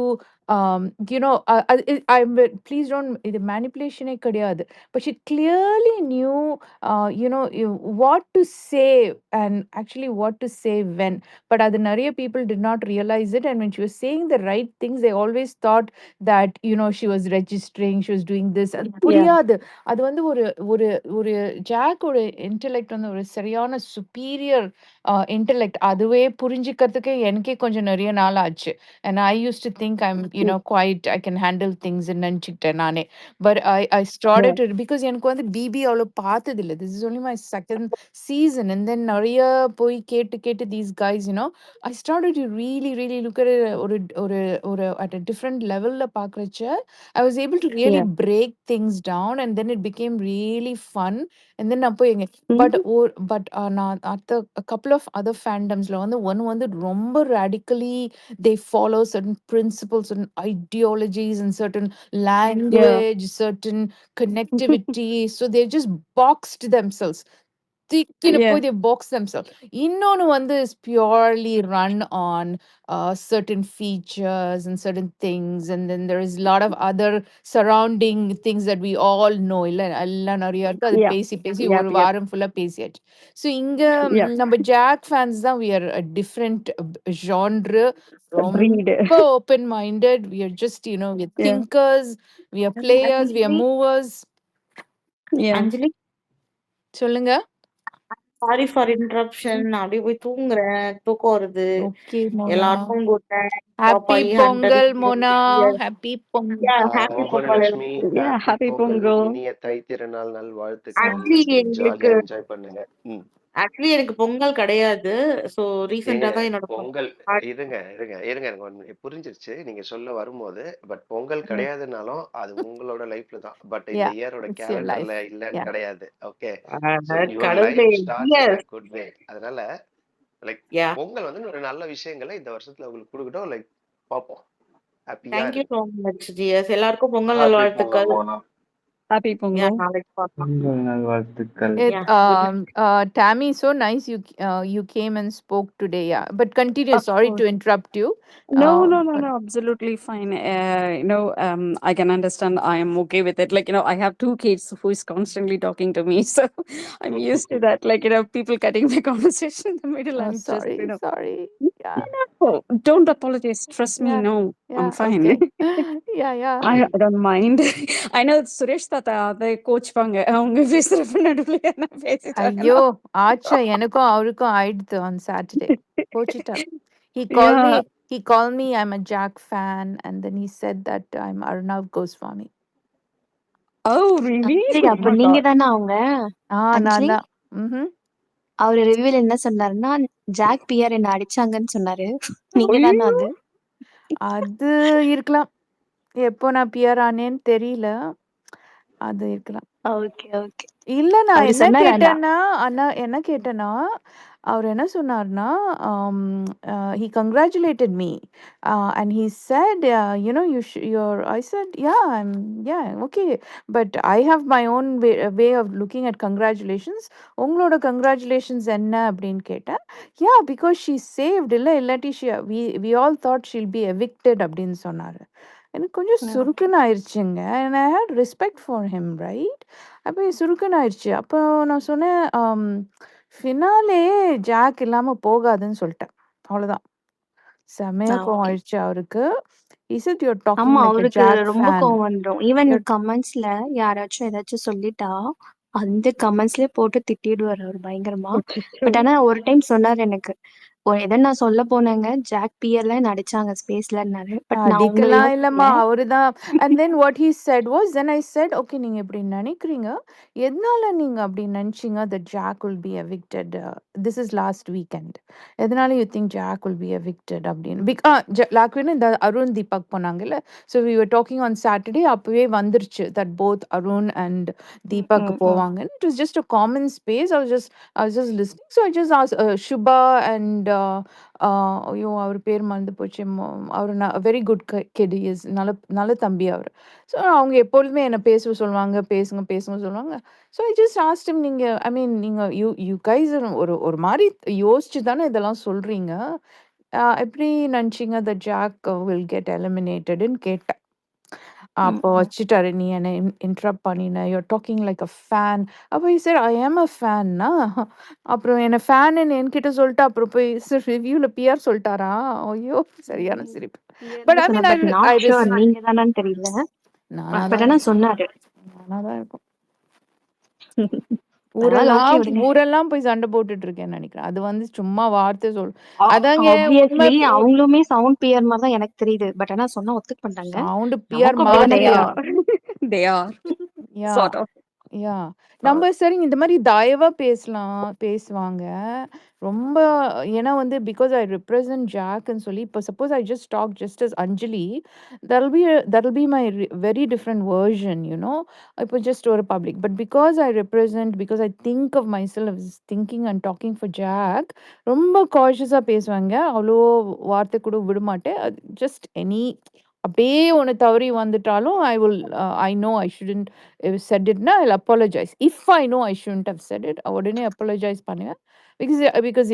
please don't, இது manipulation கிடையாது, but she clearly knew what to say and actually what to say when. But அது நிறைய people did not realize it, and when she was saying the right things they always thought that she was registering, she was doing this. அது Yeah, புரியாது. அது வந்து ஒரு ஒரு ஒரு ஜாக்கோட intellect வந்து ஒரு சரியான சுப்பீரியர் இன்டெலெக்ட். அதுவே புரிஞ்சுக்கிறதுக்கு எனக்கே கொஞ்சம் நிறைய நாள் ஆச்சு. and I used to think I'm quite I can handle things ன்னு நினைச்சுக்கிட்டேன் நானே. but I started yeah, to, because எனக்கு வந்து பிபி அவ்வளோ பார்த்தது இல்லை. this is only my second season, and then நிறைய போய் கேட்டு கேட்டு these guys I started to really look at it ஒரு ஒரு ஒரு at a different levelல பார்க்கறச்ச I was able to really yeah. break things down, and then it became really fun. and then நான் போய் but Mhm. but நான் அடுத்த a couple of other fandomsல வந்து ஒன்னு வந்து ரொம்ப radically they follow certain principles, certain ideologies, and certain Yeah. language, certain connectivity. So they just boxed themselves. They Yeah, box themselves. இன்னொன்னு வந்து is purely run on certain features and certain things, and then there is a lot of other surrounding things that we all know. இல்ல எல்லாம் நிறைய இருக்கு, அது yeah, பேசி yep, ஒரு yep, வாரம் ஃபுல்லா பேசியாச்சு. ஸோ இங்க yep. நம்ம ஜாக் ஃபேன்ஸ் தான், we are a different genre. Breed. ரொம்ப open minded. We are just we're Yeah, thinkers, we are players, we are Anjali movers. yeah. Anjali சொல்லுங்க. Sorry for interruption. நான் அப்படியே போய் தூங்குறேன், தூக்கம் வருது. ஓகே மோனா, எல்லாருக்கும் good night. Happy Pappai, hunter, Pongal Mona, happy happy Pongal. Pongal. Mohanalakshmi Yeah, happy happy Pongal. Pongal. இனிய தை திருநாள் நல்வாழ்த்துக்கள். ஆக்சுவலி எங்களுக்கு ஜாலியா என்ஜாய் பண்ணுங்க. எனக்கு பொங்கல் கிடையாது. சோ ஏங்க ரீசெண்டா தான் என்னோட பொங்கல் இருங்க எனக்கு ஒண்ணு புரிஞ்சிருச்சு நீங்க சொல்ல வரும்போது. பட் பொங்கல் கிடையாதுனாலும் அது உங்களோட லைஃப்ல தான். பட் இந்த யா, இயரோட இட்ஸ் யுவர் லைஃப். கேலண்டர்ல இல்லன்னு யா கிடையாது. ஓகே, சோ யுவர் கடவுளே. Life starts in a yes good way. அதனால லைக் யா பொங்கல் வந்து ஒரு நல்ல விஷயங்களை இந்த வருஷத்துல உங்களுக்கு கொடுக்கட்டும். லைக் பாப்போம். ஹாப்பியா தேங்க்யூ இருங்க. So much GS. எல்லாருக்கும் பொங்கல் ஹாப்பி பொங்கல் நல்வாழ்த்துக்கள். மோனா. Happy Yeah, Pongal. நாளைக்கு பார்க்கலாம். பொங்கல் நல்வாழ்த்துக்கள். It, Yeah, good night. Tammy, so nice you came and spoke today. Yeah, but continue. Of Sorry to course. interrupt you. No, But absolutely fine. I can understand. I am okay with it. Like, I have two kids who is constantly talking to me, so I'm used to that. Like, people cutting my conversation in the middle. I'm just, sorry. Yeah, no, don't apologize. Trust me. yeah, No, I'm yeah. fine. Okay. Yeah. I don't mind. I know Suresh Tata, they coach பாங்க. அவங்க பேசுறப்ப நடுவுல என்ன பேசிட்டாங்கன்னா ஐயோ ஆச்சா எனக்கும் அவருக்கும் ஆயிடுது on Saturday. கோச்சிட்டார். yeah. He called me I'm a Jack fan, and then he said that I'm Arnav Goswami. Oh, really? அப்படியா? Oh அப்ப my நீங்க God. தானே அவங்க நான் அஞ்சலி? தான். ம்ஹும். அவரு ரிவ்யூல என்ன சொன்னாருன்னா, ஜாக் பியர் என்ன அடிச்சாங்கன்னு சொன்னாரு. நீங்க தானே ஐயோ. அது? அது இருக்கலாம். எப்போ நான் பியர் ஆனேன்னு தெரியல. அது இருக்கலாம். Okay okay. இல்ல நான் அவரு என்ன சொன்னாரு ஆனா. கேட்டேன்னா என்ன கேட்டேன்னா அவர் என்ன சொன்னார்னா he congratulated me and he said I said yeah okay, but I have my own way of looking at congratulations. உங்களோட congratulations என்ன அப்படின்னு கேட்டேன். Yeah, because she saved இல்லாட்டி we all thought she'll be evicted அப்படின்னு சொன்னாரு. எனக்கு கொஞ்சம் okay. சுருக்குன்னு ஆயிடுச்சுங்க. and I had respect for him, right? அப்போ சுருக்குன்னு ஆயிடுச்சு. அப்போ நான் சொன்னேன் ஃபினாலே ஜாக் இல்லாம போகாதுன்னு சொல்லிட்டேன். அவ்வளோதான். செமையா கோவம் ஓகே. ஆயிடுச்சு அவருக்கு. He said you're talking ஆமா, like a அவருக்கு Jack ரொம்ப fan. கோவம் வந்துரும். ஈவன் You're கமெண்ட்ஸ்ல யாராச்சும் ஏதாச்சும் சொல்லிட்டா அந்த கமெண்ட்ஸ்லயே போட்டு திட்டிடுவாரு அவர் பயங்கரமா. பட் ஆனா ஒரு டைம் சொன்னாரு எனக்கு, எதை நான் சொல்ல போனேங்க, ஜாக் பியர்ல நடிச்சாங்க ஸ்பேஸ்லன்னாரு. பட் நான் உங்களை அடிக்கலாம் யோசிக்கல. இல்லம்மா அவருதான். and then what he said was, then I said okay, நீங்க இப்படி நினைக்கிறீங்க, எதனால நீங்க அப்படி நினைச்சீங்க that Jack will be evicted? This is last weekend. எதனால you think Jack will be evicted அப்படின்னு லாக்வின் இந்த Arun Deepak போனாங்கல்ல, so we were talking on Saturday. அப்பவே வந்துருச்சு that both Arun and Deepak போவாங்க. It was just a common space. I was just listening, so I just asked Shubha and ஐயோ அவர் பேர் மறந்து போச்சு. அவர் very good kid is, நல்ல நல்ல தம்பி அவர். ஸோ அவங்க எப்பொழுதுமே என்ன பேச சொல்லுவாங்க, பேசுங்க சொல்லுவாங்க. So I just asked him, நீங்க ஐ மீன் நீங்க யூ கைஸ் ஒரு மாதிரி யோசிச்சு தானே இதெல்லாம் சொல்றீங்க, எப்படி நினச்சிங்க த ஜாக் வில் கெட் எலிமினேட்டட்னு கேட்டேன். அப்போ வச்சுட்டாரு, நீ என்ன இன்டரப்ட் பண்ணின, you are talking like a fan. அப்போ சார் ஐ ஆம் அ ஃபேன்னா, அப்புறம் என்ன ஃபேன்னு என்கிட்ட சொல்லிட்டு அப்புறம் போய் ரிவ்யூல பிஆர் சொல்லிட்டாரா? ஐயோ சரியான சிரிப்பு. But I mean but not sure நீங்க தானான்னு தெரியல. நானா பட் தான் ஆனா சொன்னாரு. இருக்கும். பரவாயில்ல, ஓகே விடுங்க. ஊரெல்லாம் போய் சண்டை போட்டுட்டு இருக்கேன்னு நினைக்கிறேன். அது வந்து சும்மா வார்த்தை அதாங்க ஆப்வியஸ்லி அவங்களுமே சவுண்ட் பியர் மாதிரி தான் எனக்கு தெரியுது. பட் ஆனா சொன்னா ஒத்துக்க மாட்டாங்க. சவுண்ட் பியர் நமக்கும் அப்படிதானே They தெரியும். are. They are. Yeah Sort of. யா நம்ம சரிங்க இந்த மாதிரி தயவா பேசுவாங்க ரொம்ப. ஏன்னா வந்து பிகாஸ் ஐ ரெப்ரசன்ட் ஜாக்னு சொல்லி, இப்போ suppose I just talk just as Anjali, that'll be my very different version, இப்போ ஜஸ்ட் ஒரு public. But because I represent, because I think of my self thinking and talking for Jack, ரொம்ப காஷியஸாக பேசுவாங்க. அவ்வளோ வார்த்தை கூட விட மாட்டேன். ஜஸ்ட் அப்படியே ஒன்று தவறி வந்துட்டாலும் I know I shouldn't said it, I'll apologize. If I know I shouldn't have said it, உடனே apologize பண்ணுவேன். because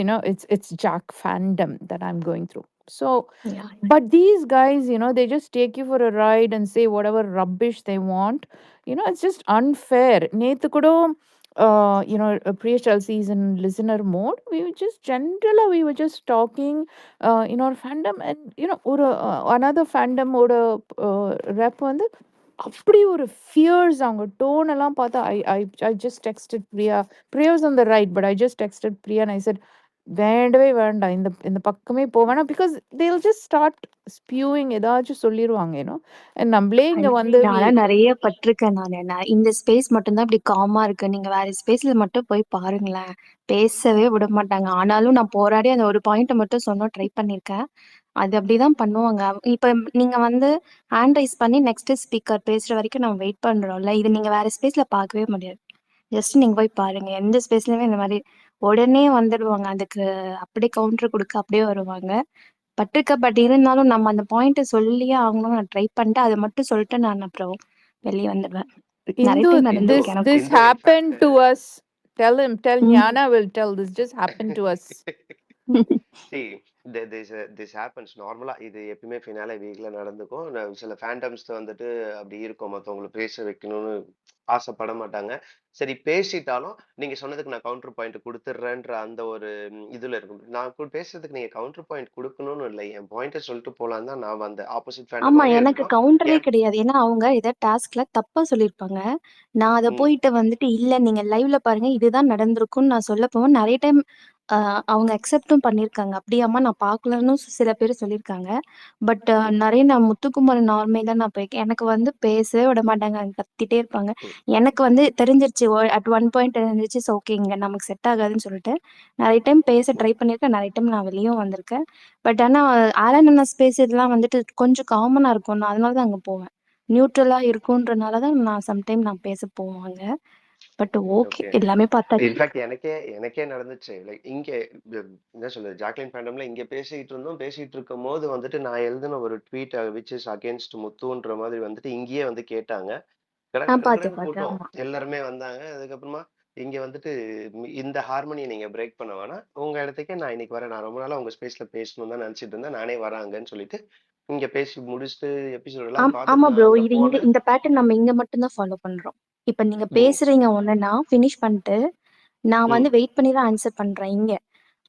it's Jack fandom that I'm going through. So Yeah. but these guys, they just take you for a ride and say whatever rubbish they want. It's just unfair. நேத்து கூட Priya Chelsea is in listener mode. We were just we were just talking in our fandom, and ஒரு another fandom ஓட rep வந்து அப்படி ஒரு ஃபியர்ஸ், அவங்க tone எல்லாம் பார்த்தா I just texted Priya was on the right, but I just texted Priya and I set வேண்டவே வேண்டாம், இந்த பக்கமே போவேனா, பிகாஸ் தேல் ஜஸ்ட் ஸ்டார்ட் ஸ்பியூயிங், ஏதாச்சும் சொல்லிடுவாங்க. நம்மளே இங்க வந்து நான்லாம் நிறைய பட்டிருக்கேன். நான் இந்த ஸ்பேஸ் மட்டும்தான் இப்படி காமா இருக்கு. நீங்க வேற ஸ்பேஸ்ல மட்டும் போய் பாருங்களேன், பேசவே விட மாட்டாங்க. ஆனாலும் நான் போராடி அந்த ஒரு பாயிண்ட் மட்டும் சொன்ன ட்ரை பண்ணிருக்கேன். அது அப்படிதான் பண்ணுவாங்க. இப்ப நீங்க வந்து ஹேண்ட் ரைஸ் பண்ணி நெக்ஸ்ட் ஸ்பீக்கர் பேசுற வரைக்கும் நம்ம வெயிட் பண்றோம்ல, இது நீங்க வேற ஸ்பேஸ்ல பார்க்கவே முடியாது. ஜஸ்ட் நீங்க போய் பாருங்க, எந்த ஸ்பேஸ்லயுமே இந்த மாதிரி உடனே வந்துடுவாங்க. அதுக்கு அப்படியே கவுண்டர் கொடுக்க அப்படியே வருவாங்க. பட் இருந்தாலும் நம்ம அந்த பாயிண்ட்டை சொல்லியே ஆகணும்னு நான் ட்ரை பண்ணிட்டு அதை மட்டும் சொல்லிட்டு நான் அப்புறம் வெளியே வந்துடுவேன். நிறைய Indu, டைம் இந்து நடந்திருக்கு எனக்கும். this Hindu happened in fact to us. Tell ம். Nyana will tell this just happened to us. see this happens நார்மலா இது எப்பயுமே ஃபினாலே வீக்ல நடந்துக்கும். சில ஃபேண்டம்ஸ் வந்துட்டு அப்படி இருக்கும், மத்தவங்களை பேச வைக்கணும்னு ஆசைப்பட மாட்டாங்க. சரி பேசிட்டாலும் நீங்க சொன்னதுக்கு நான் கவுண்டர் பாயிண்ட் கொடுத்துட்றேன்ற அந்த ஒரு இதுல இருக்கும். நான் பேசுறதுக்கு நீங்க கவுண்டர் பாயிண்ட் கொடுக்கணும்னு இல்லை, என் பாயிண்ட்டை சொல்லிட்டு போலாம் தான் நான் அந்த ஆப்போசிட் ஆமா, ஃபேண்டமாவே எனக்கு இருக்கட்டும். கவுண்டரே என் கிடையாது. ஏன்னா அவங்க ஏதாவது டாஸ்க்ல தப்பா சொல்லியிருப்பாங்க. நான் அத ம் போயிட்டு வந்துட்டு, இல்ல நீங்க லைவ்ல பாருங்க, இதுதான் நடந்திருக்கும்னு நான் சொல்ல போவேன். நெறைய டைம் அவங்க அக்செப்டும் பண்ணியிருக்காங்க. அப்படியாம்மா நான் பார்க்கலன்னு சில பேர் சொல்லியிருக்காங்க. பட் நெறைய நான் முத்துக்குமரன் நார்மலா நான் போயிருக்கேன். எனக்கு வந்து பேசவே விட மாட்டாங்க. அங்க கத்திட்டே இருப்பாங்க. ம் எனக்கு வந்து தெரிஞ்சிருச்சு அட் ஒன் பாயிண்ட் தெரிஞ்சிருச்சு. ஓகே இங்க நமக்கு செட் ஆகாதுன்னு சொல்லிட்டு, நெறைய டைம் பேச ட்ரை பண்ணியிருக்கேன். நெறைய டைம் நான் வெளியும் வந்திருக்கேன். பட் ஆனா ஆலன் அண்ணா ஸ்பேஸ் இதெல்லாம் வந்துட்டு கொஞ்சம் காமனா இருக்கும். நான் அதனால தான் அங்க போவேன். நியூட்ரலா இருக்குன்றனால தான் நான் சம்டைம் நான் பேச போவேன் அங்க. But okay okay. எல்லாமே பார்த்தாச்சு. இன்ஃபேக்ட் எனக்கே நடந்துச்சு. லைக் இங்க என்ன சொல்றது, ஜாக்லின் ஃபேண்டம்ல இங்க பேசிட்டு இருக்கும் போது வந்துட்டு நான் எழுதின ஒரு ட்வீட் விச் இஸ் அகேன்ஸ்ட் முத்துன்ற மாதிரி வந்துட்டு இங்கேயே வந்து கேட்டாங்க. பார்த்தேன் கடகடன்னு பார்த்தேன். கூட்டம் ஆமா. எல்லாருமே வந்தாங்க. அதுக்கப்புறமா இங்க வந்துட்டு இந்த ஹார்மோனியை நீங்க பிரேக் பண்ண வேணாம், உங்க இடத்துக்கே நான் இன்னைக்கு வரேன், நான் ரொம்ப நாளா உங்க ஸ்பேஸ்ல பேசணும்னு தான் நினைச்சிட்டு இருந்தேன், நானே வராங்கன்னு சொல்லிட்டு இங்க பேசி முடிச்சுட்டு எபிசோட் எல்லாம் ஆமா பார்த்துட்டு ப்ரோ. நான் அங்க இது போனேன். இந்த பேட்டர்ன் நம்ம இங்க மட்டும் தான் ஃபாலோ பண்றோம். இப்ப நீங்க ம் பேசுறீங்க ஒண்ணுன்னா ஃபினிஷ் பண்ணிட்டு நான் ம் வந்து வெயிட் பண்ணி தான் ஆன்சர் பண்றேன் இங்க.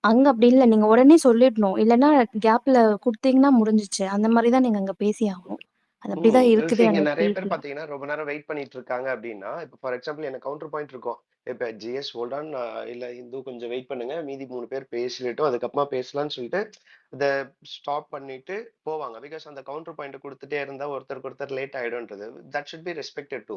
அங்க அப்படி இல்ல. நீங்க உடனே சொல்லிடணும். இல்லன்னா கேப்ல குடுத்தீங்கன்னா முடிஞ்சுச்சு. அந்த மாதிரி தான் நீங்க அங்க பேசி ஆகணும். அது அப்படிதான் இருக்குது இங்க அந்த நிறைய பேர் ஸ்பேஸ்ல. பாத்தீங்கன்னா ரொம்ப நேரம் வெயிட் பண்ணிட்டு இருக்காங்க அப்படின்னா, இப்ப ஃபார் எக்ஸாம்பிள் எனக்கு கவுண்டர் பாயிண்ட் இருக்கும். இப்ப ஜிஎஸ் ஹோல்டான் இல்ல இந்து கொஞ்சம் வெயிட் பண்ணுங்க, மீதி 3 பேர் பேசிட்டோம் அதுக்கப்புறமா பேசலாம்னு சொல்லிட்டு இத ஸ்டாப் பண்ணிட்டு போவாங்க. பிகாஸ் அந்த கவுண்டர் பாயிண்ட் கொடுத்துட்டே இருந்தா ஒருத்தருக்கு ஒருத்தர் லேட் ஆயிடும்ன்றது that should be respected to.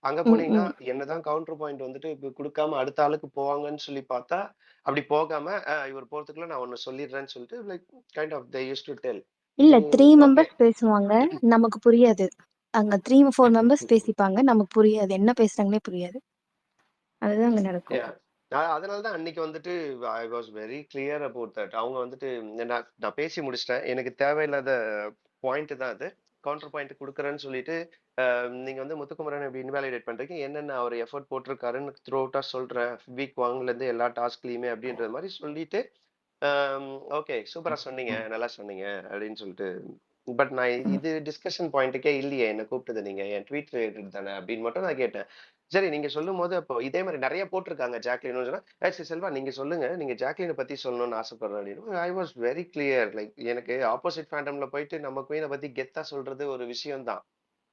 அங்க ம் போனீங்கன்னா ம். என்னதான் கவுண்டர் பாயிண்ட் வந்துட்டு இப்ப கொடுக்காம அடுத்த ஆளுக்கு போவாங்கன்னு சொல்லி பார்த்தா, அப்படி போகாம இவர் போறதுக்குள்ள நான் ஒன்னு சொல்லிடுறேன்னு சொல்லிட்டு like kind of they use to tell. இல்ல 3 ஓகே. மெம்பர்ஸ் பேசுவாங்க. நமக்கு புரியாது. அங்க 3, 4 மெம்பர்ஸ் பேசிப்பாங்க. நமக்கு புரியாது. என்ன பேசுறாங்கன்னே புரியாது. அதுதான் அங்க நடக்கும். அதனால தான் அன்னைக்கு வந்துட்டு I was very clear about that. அவங்க வந்துட்டு நான் பேசி முடிச்சிட்டேன், எனக்கு தேவையில்லாத பாயிண்ட் தான் அது, கவுண்டர் பாயிண்ட் கொடுக்குறேன்னு சொல்லிட்டு நீங்க வந்து முத்துக்குமரன் இப்படி இன்வாலிடேட் பண்றீங்க, என்னென்ன அவர் எஃபர்ட் போட்டிருக்காருன்னு த்ரூ அவுட்டா சொல்றேன், வீக் ஒன்ல இருந்து எல்லா டாஸ்க்லயுமே அப்படின்ற மாதிரி சொல்லிட்டு ஓகே சூப்பரா சொன்னீங்க, நல்லா சொன்னீங்க அப்படின்னு சொல்லிட்டு. பட் நான் இது டிஸ்கஷன் பாயிண்ட்டுக்கே இல்லையே, என்ன கூப்பிட்டது நீங்க என் ட்வீட் ரிலேட்டட் தானே அப்படின்னு மட்டும் நான் கேட்டேன். சரி நீங்க சொல்லும் போது அப்போ இதே மாதிரி நிறைய போட்டிருக்காங்க ஜாக்லின் சொன்னா, சரி செல்வா நீங்க சொல்லுங்க, நீங்க ஜாக்லினை பத்தி சொல்லணும்னு ஆசைப்படுறேன் அப்படின்னு. I was very clear. Like எனக்கு ஆப்போசிட் ஃபேண்டம்ல போயிட்டு நம்ம குயினை பத்தி கெத்தா சொல்றது ஒரு விஷயம் தான்,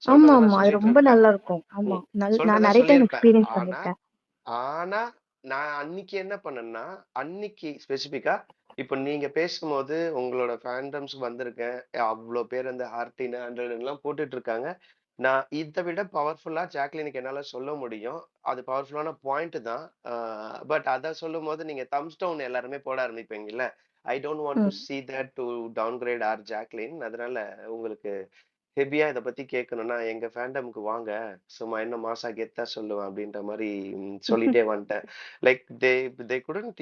ஆமா சொல்றதெல்லாம் ஆமா. அது சொல்லிட்டு ரொம்ப இருப்பேன். நல்லா இருக்கும். ஆமா. நான் சொல்றதா நிறைய டைம் சொல்லியிருப்பேன். எக்ஸ்பீரியன்ஸ் ஆனா பண்ணிருக்கேன். ஆனா நான் அன்னைக்கு என்ன பண்ணேன்னா, அன்னைக்கு ஸ்பெசிபிக்கா இப்ப நீங்க பேசும்போது உங்களோட ஃபேண்டம்ஸ் வந்திருக்கேன், அவ்வளோ பேர் அந்த ஹார்டின் 100 எல்லாம் போட்டுட்டு இருக்காங்க. நான் இதை விட பவர்ஃபுல்லா ஜாக்லினுக்கு என்னால சொல்ல முடியும், அது பவர்ஃபுல்லான பாயிண்ட் தான். பட் அதை சொல்லும் போது நீங்க தம்ஸ் டவுன் எல்லாருமே போட ஆரம்பிப்பீங்கல்ல. ஐ டோன்ட் வாண்ட் டு ம். see that to downgrade our Jacqueline. அதனால உங்களுக்கு ஹெவியா இத பத்தி கேட்கணும்னா எங்க ஃபேண்டம்க்கு வாங்க, சும்மா இன்னும் மாசா கெத்தா சொல்லுவேன் அப்படின்ற மாதிரி சொல்லிட்டே வந்துட்டேன். லைக் தே குடன்ட்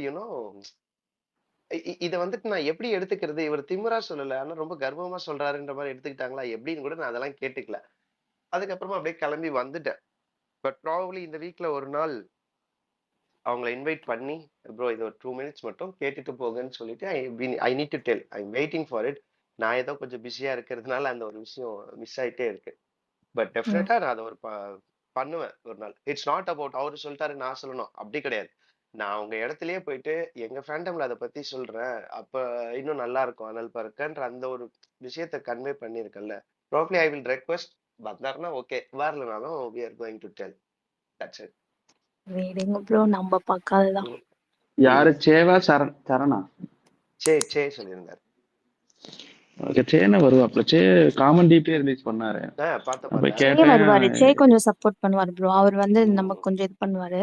இத வந்துட்டு நான் எப்படி எடுத்துக்கிறது, இவர் திமிரா சொல்லல ஆனா ரொம்ப கர்வமா சொல்றாருன்ற மாதிரி எடுத்துக்கிட்டாங்களா எப்படின்னு கூட நான் அதெல்லாம் கேட்டுக்கல. அதுக்கப்புறமா அப்படியே கிளம்பி வந்துட்டேன். பட் ப்ராபப்ளி இந்த வீக்ல ஒரு நாள் அவங்கள இன்வைட் பண்ணி, ப்ரோ இது ஒரு 2 மினிட்ஸ் மட்டும் கேட்டுட்டு போங்கன்னு சொல்லிட்டு I need to tell I am waiting for it. நான் ஏதோ கொஞ்சம் பிஸியா இருக்கிறதுனால அந்த ஒரு விஷயம் மிஸ் ஆயிட்டே இருக்கு. பட் ம். டெஃபினட்டா நான் அதை ஒரு பண்ணுவேன் ஒரு நாள். இட்ஸ் நாட் அபவுட் அவரு சொல்லிட்டாரு நான் சொல்லணும் அப்படி கிடையாது. நான் உங்க இடத்துலயே போயிட்டு எங்க ஃபேண்டம்ல அதை பத்தி சொல்றேன், அப்ப இன்னும் நல்லா இருக்கும் அனல் பறக்கன்ற அந்த ஒரு விஷயத்த கன்வே பண்ணிருக்கேன்ல. ப்ராப்ளி ஐ வில் ரெக்வெஸ்ட், வந்தாருன்னா ஓகே, வரலனாலும் we are going to tell. That's it. வேறெங்க ப்ரோ நம்ம பார்க்காததான். ம். யாரு ம். சேவா சரணா? சே சொல்லியிருந்தாரு. ஓகே, சேன வருவாப்ல. சே காமன் டிபியே ரிலீஸ் பண்ணாரு. பார்த்தேன் அப்ப பார்த்தேன். சே அது வருவாரு. சே கேட்டேன். கொஞ்சம் சப்போர்ட் பண்ணுவாரு ப்ரோ. அவர் வந்து நமக்கு கொஞ்சம் இது பண்ணுவாரு.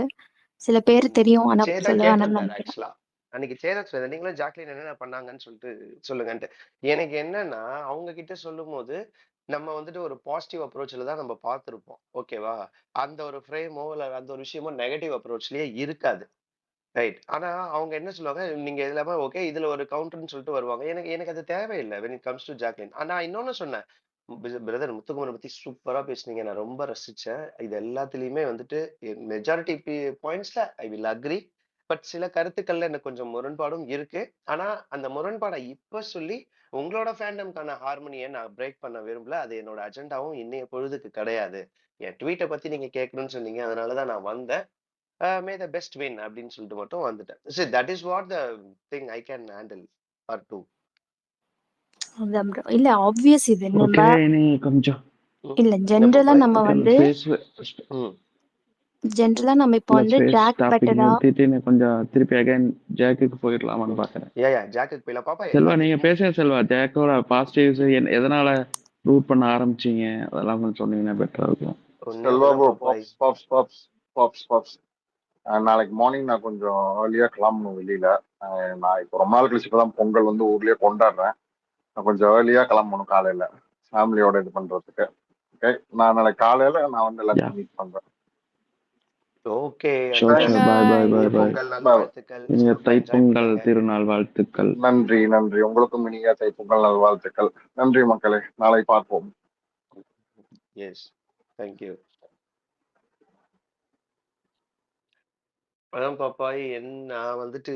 சில பேர் தெரியும். ஆனா சே தான் சொல்ல வேணாம்னு கேட்டிருந்தாரு நினைக்கிறேன். ஆக்சுவலா. அன்னைக்கு சே தான் சொன்னாரு, நீங்களும் ஜாக்லின் என்னென்ன பண்ணாங்கன்னு சொல்லிட்டு சொல்லுங்கன்ட்டு. எனக்கு என்னன்னா அவங்க கிட்ட சொல்லும் போது நம்ம வந்துட்டு ஒரு பாசிட்டிவ் அப்ரோச்ல தான் நம்ம பார்த்திருப்போம், ஓகேவா? அந்த ஒரு ஃப்ரேமோ இல்ல அந்த ஒரு விஷயமோ நெகட்டிவ் அப்ரோச்லயே இருக்காது, ரைட்? ஆனா அவங்க என்ன சொல்லுவாங்க, நீங்க எல்லாமே ஓகே இதுல ஒரு கவுண்டர்ன்னு சொல்லிட்டு வருவாங்க. எனக்கு எனக்கு அது தேவையில்லை when it comes to Jacqueline. ஆனா இன்னொன்னு சொன்னேன், பிரதர் முத்துக்குமரன் பத்தி சூப்பரா பேசுனீங்க. நான் ரொம்ப ரசிச்சேன். இது எல்லாத்துலயுமே வந்துட்டு மெஜாரிட்டி பாயிண்ட்ஸ்ல ஐ வில் அக்ரி. பட் சில கருத்துக்கள்ல எனக்கு கொஞ்சம் முரண்பாடும் இருக்கு. ஆனா அந்த முரண்பாடை இப்ப சொல்லி உங்களோட ஃபேண்டம்க்கான ஹார்மனியை நான் பிரேக் பண்ண விரும்பல. அது என்னோட அஜெண்டாவும் இன்னைய பொழுதுக்கு கிடையாது. என் ட்வீட்டை பத்தி நீங்க கேட்கணும்னு சொன்னீங்க. அதனாலதான் நான் வந்தேன். மே த பெஸ்ட் வின் அப்படின்னு சொல்லிட்டு மட்டும் வந்துட்டேன். சரி, that is what the thing I can handle or do. அதான் bro. இல்ல ஆப்வியஸ் இது நம்ம ஓகே நீ கொஞ்சம் இல்ல என்ன ஜென்ரலா பாப்பாய்? நம்ம வந்து ம் ஜென்ரலா நம்ம இப்போ வந்து ஸ்பேஸ் ஜாக் டாபிக் பெட்டரா நிறுத்திட்டு நீ கொஞ்சம் திருப்பி அகைன் ஜாக்குக்கு போயிடலாமான்னு ம் பாக்குறேன். யா ஜாக்குக்கு போயிடலாம் பாப்பாய். செல்வா அது நீங்க பேசுங்க செல்வா. ஜாக்கோட பாசிட்டிவ்ஸ் எதனால ரூட் பண்ண ஆரம்பிச்சீங்க அதெல்லாம் கொஞ்சம் சொன்னீங்கன்னா பெட்டரா இருக்கும். ஒன்னே செல்வா ஒண்ணுதான் ப்ரோ, பாப்பாய். பாப்ஸ். நாளைக்கு மார்னிங் நான் கொஞ்சம் ஏர்லியா கிளம்பணும் வெளியில. நான் இப்போ ரொம்ப நாள் கழிச்சு இப்பதான் பொங்கல் வந்து ஊர்லயே கொண்டாடுறேன். நான் கொஞ்சம் ஏர்லியா கிளம்பணும் காலையில ஃபேமிலியோட இது பண்றதுக்கு. ஓகே, நான் நாளைக்கு காலையில நான் வந்து யா எல்லாத்தையும் மீட் பண்றேன். Okay sure advance sure. Bye bye இனிய பாய் பாய். பொங்கல் நல் Bye. வாழ்த்துக்கள். இனிய சேஃபா என்ஜாய் தைப்பொங்கல் பண்ணுங்க. திருநாள் வாழ்த்துக்கள். நன்றி. உங்களுக்கும் இனிய தைப்பொங்கல் நல்வாழ்த்துக்கள். நன்றி மக்களே, நாளை பார்ப்போம். Yes, thank you. அதான் பாப்பாய், நான் வந்துட்டு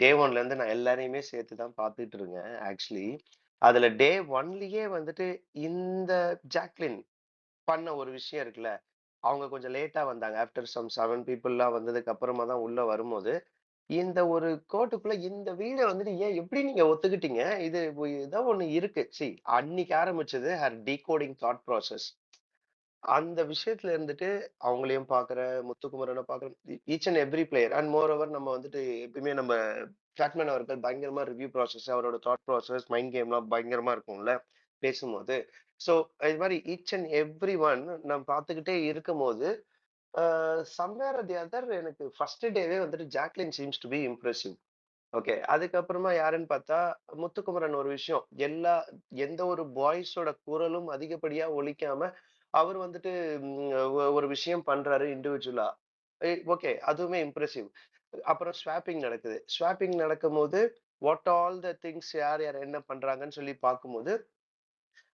டே ஒன்ல இருந்து நான் எல்லாரையுமே சேர்த்து தான் பார்த்துட்டு இருக்கேன் ஆக்சுவலி. அதுல டே ஒன்லயே வந்துட்டு இந்த ஜாக்லின் பண்ண ஒரு விஷயம் இருக்குல்ல, அவங்க கொஞ்சம் லேட்டா வந்தாங்க. ஆஃப்டர் சம் 7 பீப்புள்லாம் வந்ததுக்கு அப்புறமா தான் உள்ள வரும்போது, இந்த ஒரு கோட்டுக்குள்ள இந்த வீட வந்துட்டு ஏன் எப்படி நீங்க ஒத்துக்கிட்டீங்க? இது ஏதோ ஒண்ணு இருக்கு. அன்னைக்கு ஆரம்பிச்சது ஹர் டீகோடிங் தாட் ப்ராசஸ். அந்த விஷயத்துல இருந்துட்டு அவங்களையும் பார்க்குறேன், முத்துக்குமரனை பார்க்குறேன். Each and every player and more over நம்ம வந்துட்டு எப்பயுமே நம்ம ஃபேட்மேன் அவர்கள் பயங்கரமா ரிவ்யூ ப்ராசஸ், அவரோட தாட் ப்ராசஸ், மைண்ட் கேம்லாம் பயங்கரமா இருக்கும்ல பேசும்போது. ஸோ இது மாதிரி ஈச் அண்ட் எவ்ரி ஒன் நம்ம பார்த்துக்கிட்டே இருக்கும்போது சம்வேர் தி அதர் எனக்கு ஃபர்ஸ்ட் டேவே வந்துட்டு Jacqueline seems to be impressive. Okay, அதுக்கப்புறமா யாருன்னு பார்த்தா முத்துக்குமரன் ஒரு விஷயம் எந்த ஒரு பாய்ஸோட குரலும் அதிகப்படியா ஒலிக்காம அவர் வந்துட்டு ஒரு விஷயம் பண்றாரு இண்டிவிஜுவலா. ஓகே, அதுவுமே இம்ப்ரெசிவ். அப்புறம் ஸ்வாப்பிங் நடக்குது. ஸ்வாப்பிங் நடக்கும்போது வாட் ஆல் த திங்ஸ் யார் யார் என்ன பண்றாங்கன்னு சொல்லி பார்க்கும்போது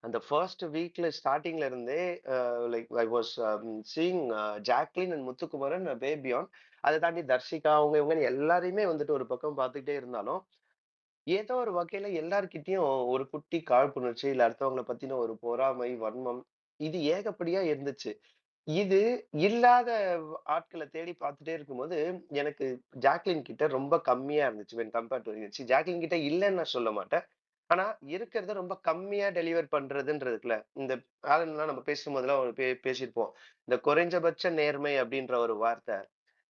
அந்த ஃபர்ஸ்ட் வீக்ல ஸ்டார்டிங்ல இருந்தே like I was seeing Jacqueline and Muthukumaran way beyond. அதை தாண்டி தர்ஷிகா அவங்க இவங்க எல்லாரையுமே வந்துட்டு ஒரு பக்கம் பார்த்துக்கிட்டே இருந்தாலும் ஏதோ ஒரு வகையில எல்லார்கிட்டயும் ஒரு குட்டி காழ்ப்புணர்ச்சி இல்ல அடுத்தவங்களை பத்தின ஒரு பொறாமை, வன்மம் இது ஏகப்படியா இருந்துச்சு. இது இல்லாத ஆட்களை தேடி பார்த்துட்டே இருக்கும்போது எனக்கு ஜாக்லின் கிட்ட ரொம்ப கம்மியா இருந்துச்சு when compared to ஜாக்லின் கிட்ட இல்லைன்னு நான் சொல்ல மாட்டேன். ஆனா இருக்கிறத ரொம்ப கம்மியா டெலிவர் பண்றதுன்றதுக்குல இந்த ஆளுங்கெல்லாம் நம்ம பேசும்போதெல்லாம் ஒரு பேசியிருப்போம். இந்த குறைஞ்சபட்ச நேர்மை அப்படின்ற ஒரு வார்த்தை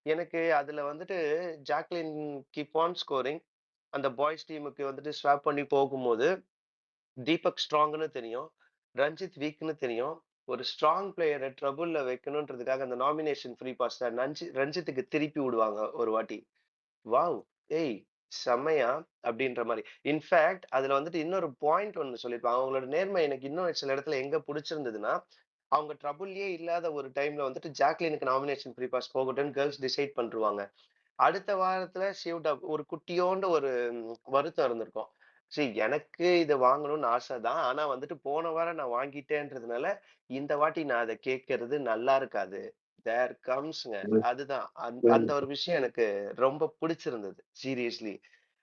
எனக்கு அதுல வந்துட்டு ஜாக்லின் கீப் ஆன் ஸ்கோரிங். அந்த பாய்ஸ் டீமுக்கு வந்துட்டு ஸ்வாப் பண்ணி போகும்போது தீபக் ஸ்ட்ராங்னு தெரியும், ரஞ்சித் வீக்னு தெரியும். ஒரு ஸ்ட்ராங் பிளேயரை ட்ரபுள்ல வைக்கணுன்றதுக்காக அந்த நாமினேஷன் ஃப்ரீ பாஸ் ரஞ்சித்துக்கு திருப்பி விடுவாங்க ஒரு வாட்டி. வாவ்! ஏய் செம்மையா! அப்படின்ற மாரி. இன்ஃபாக்ட் அதுல வந்துட்டு இன்னொரு பாயிண்ட் ஒண்ணு சொல்லியிருப்பாங்க. அவங்களோட நேர்மை எனக்கு இன்னும் சில இடத்துல எங்க புடிச்சிருந்ததுன்னா, அவங்க ட்ரபுள்லயே இல்லாத ஒரு டைம்ல வந்துட்டு ஜாக்லினுக்கு நாமினேஷன் ஃப்ரீ பாஸ் போகட்டும்னு கேர்ள்ஸ் டிசைட் பண்ணிருவாங்க. அடுத்த வாரத்துல ஒரு குட்டியோண்டு ஒரு வருத்தம் இருந்திருக்கும். எனக்கு இத வாங்கணும்னு ஆசை தான். ஆனா வந்துட்டு போன வாரம் நான் வாங்கிட்டேன்றதுனால, இந்த வாட்டி நான் அத கேட்கறது நல்லா இருக்காது. தேர் கம்ஸ்ங்க. அதுதான். அந்த ஒரு விஷயம் எனக்கு ரொம்ப பிடிச்சிருந்தது. சீரியஸ்லி.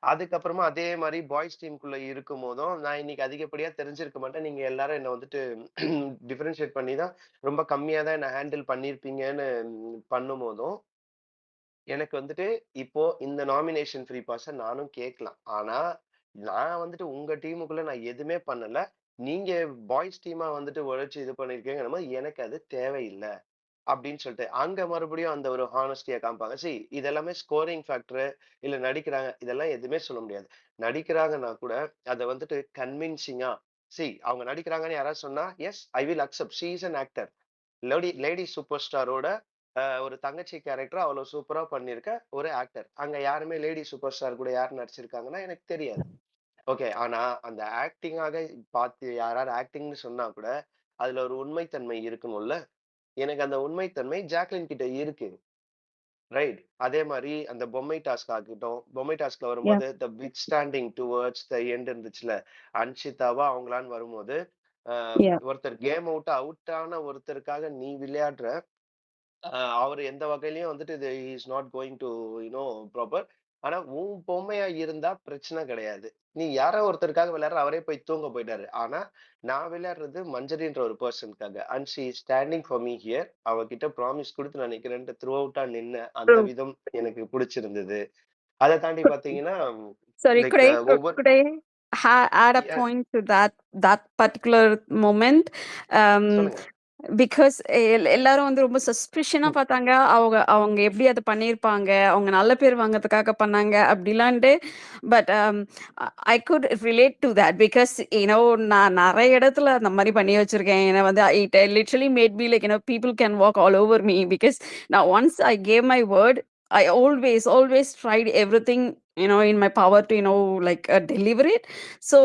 அதுக்கப்புறமா அதே மாரி பாய்ஸ் டீம்க்குள்ள இருக்கும்போதும், நான் இன்னைக்கு அதிகப்படியா தெரிஞ்சிருக்க மாட்டேன். நீங்க எல்லாரும் என்ன வந்துட்டு டிஃபரன்ஷியேட் பண்ணி தான் ரொம்ப கம்மியா தான் என்ன ஹேண்டில் பண்ணியிருப்பீங்கன்னு பண்ணும்போதும் எனக்கு வந்துட்டு இப்போ இந்த நாமினேஷன் ஃப்ரீ பாஸ நானும் கேட்கலாம். ஆனா, நான் வந்துட்டு உங்க டீமுக்குள்ள நான் எதுவுமே பண்ணல. நீங்க பாய்ஸ் டீமா வந்துட்டு உழைச்சு இது பண்ணியிருக்கீங்கன்னும்போது, எனக்கு அது தேவையில்ல. அப்படின்னு சொல்லிட்டு, அங்க மறுபடியும் அந்த ஒரு ஹானஸ்டிய காமிப்பாங்க. இது எல்லாமே ஸ்கோரிங் ஃபேக்டர் இல்ல நடிக்கிறாங்க. இதெல்லாம் எதுவுமே சொல்ல முடியாது. நடிக்கிறாங்கன்னா கூட அத வந்துட்டு கன்வின்சிங்கா அவங்க நடிக்கிறாங்கன்னு யாராவது சொன்னா, yes I will accept. She is an actor. Lady super ஸ்டாரோட ஒரு தங்கச்சி கேரக்டர் அவ்வளவு சூப்பரா பண்ணிருக்க ஒரு ஆக்டர். அங்க யாருமே லேடி சூப்பர் ஸ்டார் கூட யார் நடிச்சிருக்காங்கன்னா எனக்கு தெரியாது. ஓகே, ஆனா அந்த ஆக்டிங்காக பார்த்து யாராவது ஆக்டிங்னு சொன்னா கூட அதுல ஒரு உண்மைத்தன்மை இருக்கணும்ல. எனக்கு அந்த உண்மைத்தன்மை ஜாக்லின் கிட்ட இருக்கு. ரைட். அதே மாதிரி அந்த பொம்மை டாஸ்க் ஆகட்டும், பொம்மை டாஸ்க்ல வரும்போது the pick standing towards the end இருந்துச்சுல, அன்ஷிதாவா அவங்களான்னு வரும்போது Yeah. ஒருத்தர் கேம் அவுட் ஆன ஒருத்தருக்காக நீ விளையாடுற, அவர் எந்த வகையிலயும் வந்துட்டு இது is not going to proper. ஆனா உன் பொம்மையா இருந்தா பிரச்சனை கிடையாது. நீ யாரோ ஒருத்தருக்காக விளையாடுற, அவரே போய் தூங்க போயிட்டாரு. ஆனா நான் விளையாடுறது மஞ்சரின்ற ஒரு பர்சனுக்காக. And she is standing for me here. அவகிட்ட ப்ராமிஸ் கொடுத்து நான் நிக்கிறேன்ட்டு த்ரூ அவுட்டா நின்ன அந்த True. விதம் எனக்கு பிடிச்சிருந்தது. அதை தாண்டி Could, பாத்தீங்கன்னா sorry, லைக் ஒவ்வொரு could I add a point to that particular moment? சொல்லுங்க. பிகாஸ் எல்லாரும் வந்து ரொம்ப சஸ்பிஷனா பார்த்தாங்க. அவங்க எப்படி அதை பண்ணியிருப்பாங்க, அவங்க நல்ல பேர் வாங்கறதுக்காக பண்ணாங்க அப்படிலான்ட்டு. But I could relate to that because நான் நிறைய இடத்துல அந்த மாதிரி பண்ணி வச்சிருக்கேன். ஏன்னா வந்து it literally made be like people can walk all over me because நான் once I gave my word, I always tried everything in my power to like deliver it. So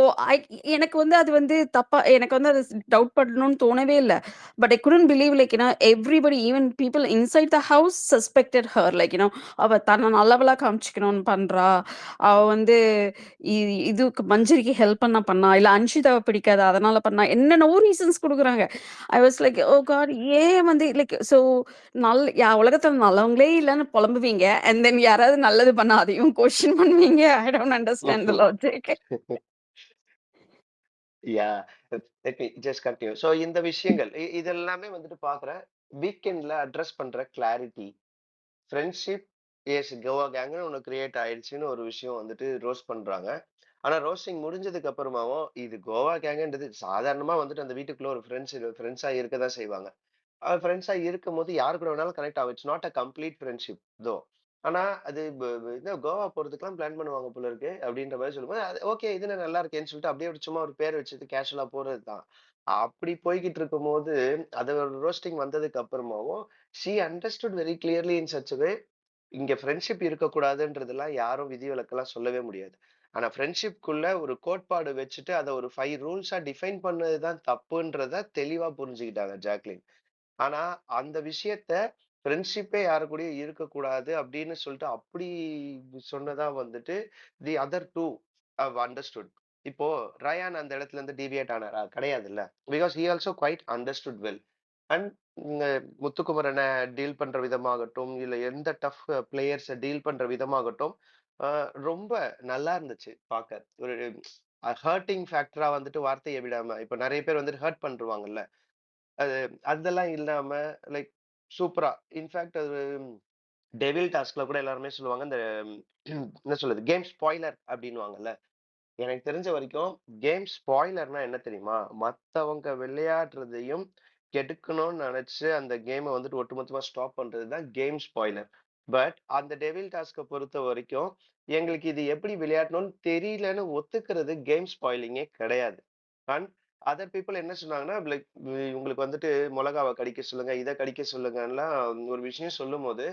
எனக்கு வந்து அது வந்து தப்பா, எனக்கு வந்து அது டவுட் பண்ணணும்னு தோணவே இல்லை. But I couldn't believe like everybody, even people inside the house suspected her, like அவ தன்னை நல்லவளா காமிச்சிக்கணும்னு பண்றா, அவ வந்து இதுக்கு மஞ்சரிக்கு ஹெல்ப் பண்ணா, இல்ல அன்ஷிதாவை பிடிக்காது அதனால பண்ணா, என்னென்னவோ ரீசன்ஸ் கொடுக்குறாங்க. I was like oh god, ஏன் வந்து லைக் ஸோ உலகத்துல நல்லவங்களே இல்லைன்னு புலம்புவீங்க, அண்ட் தென் யாராவது நல்லது பண்ணா அதையும் கொஸ்டின் பண்ணுவீங்க. I don't understand the logic. Yeah, let me just continue. So இந்த விஷயங்கள் இதெல்லாமே வந்துட்டு பாக்குறேன். வீக்கெண்ட்ல அட்ரஸ் பண்ற கிளாரிட்டி, ஃப்ரெண்ட்ஷிப் கோவா கேங்னு ஒன்று கிரியேட் ஆயிடுச்சுன்னு ஒரு விஷயம் வந்துட்டு ரோஸ்ட் பண்றாங்க. ஆனா ரோஸ்டிங் முடிஞ்சதுக்கு அப்புறமாவும் இது கோவா கேங்குன்றது சாதாரணமா வந்துட்டு அந்த வீட்டுக்குள்ள ஒரு ஃப்ரெண்ட்ஸா இருக்கதான் செய்வாங்க. ஃப்ரெண்ட்ஸா இருக்கும்போது யாரு கூட வேணாலும் கனெக்ட் ஆகும். It's not a complete friendship தோ. ஆனா அது என்ன கோவா போறதுக்குலாம் பிளான் பண்ணுவாங்க போல இருக்கு அப்படின்ற மாதிரி சொல்லும்போது, அது ஓகே இது நல்லா இருக்கேன்னு சொல்லிட்டு அப்படியே சும்மா ஒரு பேர் வச்சுட்டு கேஷுவலா போறது தான். அப்படி போய்கிட்டு இருக்கும்போது அது ஒரு ரோஸ்டிங் வந்ததுக்கு அப்புறமாவும் she understood very clearly in such way, இங்க ஃப்ரெண்ட்ஷிப் இருக்கக்கூடாதுன்றதெல்லாம் யாரும் விதிவிலக்கெல்லாம் சொல்லவே முடியாது. ஆனா ஃப்ரெண்ட்ஷிப்குள்ள ஒரு கோட்பாடு வச்சுட்டு அதை ஒரு 5 ரூல்ஸா டிஃபைன் பண்ணதுதான் தப்புன்றத தெளிவா புரிஞ்சுக்கிட்டாங்க ஜாக்லின். ஆனா அந்த விஷயத்த ஃப்ரெண்ட்ஷிப்பே யாரு கூடயும் இருக்கக்கூடாது அப்படின்னு சொல்லிட்டு அப்படி சொன்னதா வந்துட்டு the other two have understood. இப்போ ரயான் அந்த இடத்துல இருந்து டிவியேட் ஆனாரா? கிடையாதுல்ல. Because he also quite understood well. And முத்துக்குமரனை டீல் பண்ற விதமாகட்டும், இல்ல எந்த டஃப் பிளேயர்ஸை டீல் பண்ற விதமாகட்டும், ரொம்ப நல்லா இருந்துச்சு பார்க்க. ஒரு ஹர்ட்டிங் ஃபேக்டரா வந்துட்டு வார்த்தையை விடாம, இப்ப நிறைய பேர் வந்துட்டு ஹர்ட் பண்ணுவாங்கல்ல, அது அதெல்லாம் இல்லாம லைக் சூப்பரா. இன்ஃபேக்ட் அது டெவில் டாஸ்க்ல கூட எல்லாருமே சொல்லுவாங்க, இந்த என்ன சொல்றது, கேம் ஸ்பாய்லர் அப்படின்னுவாங்கல்ல. எனக்கு தெரிஞ்ச வரைக்கும் கேம் ஸ்பாய்லர்னா என்ன தெரியுமா? மத்தவங்க விளையாடுறதையும் கெடுக்கணும்னு நினைச்சு அந்த கேமை வந்துட்டு ஒட்டுமொத்தமா ஸ்டாப் பண்றதுதான் கேம் ஸ்பாய்லர். பட் அந்த டெவில் டாஸ்கை பொறுத்த வரைக்கும் எங்களுக்கு இது எப்படி விளையாடணும்னு தெரியலன்னு ஒத்துக்கிறது கேம் ஸ்பாயிலிங்கே கிடையாது. அண்ட் அதர் பீப்புள் என்ன சொன்னாங்கன்னா, லைக் உங்களுக்கு வந்துட்டு மிளகாவை கடிக்க சொல்லுங்க, இதை கடிக்க சொல்லுங்கலாம் ஒரு விஷயம் சொல்லும் போது,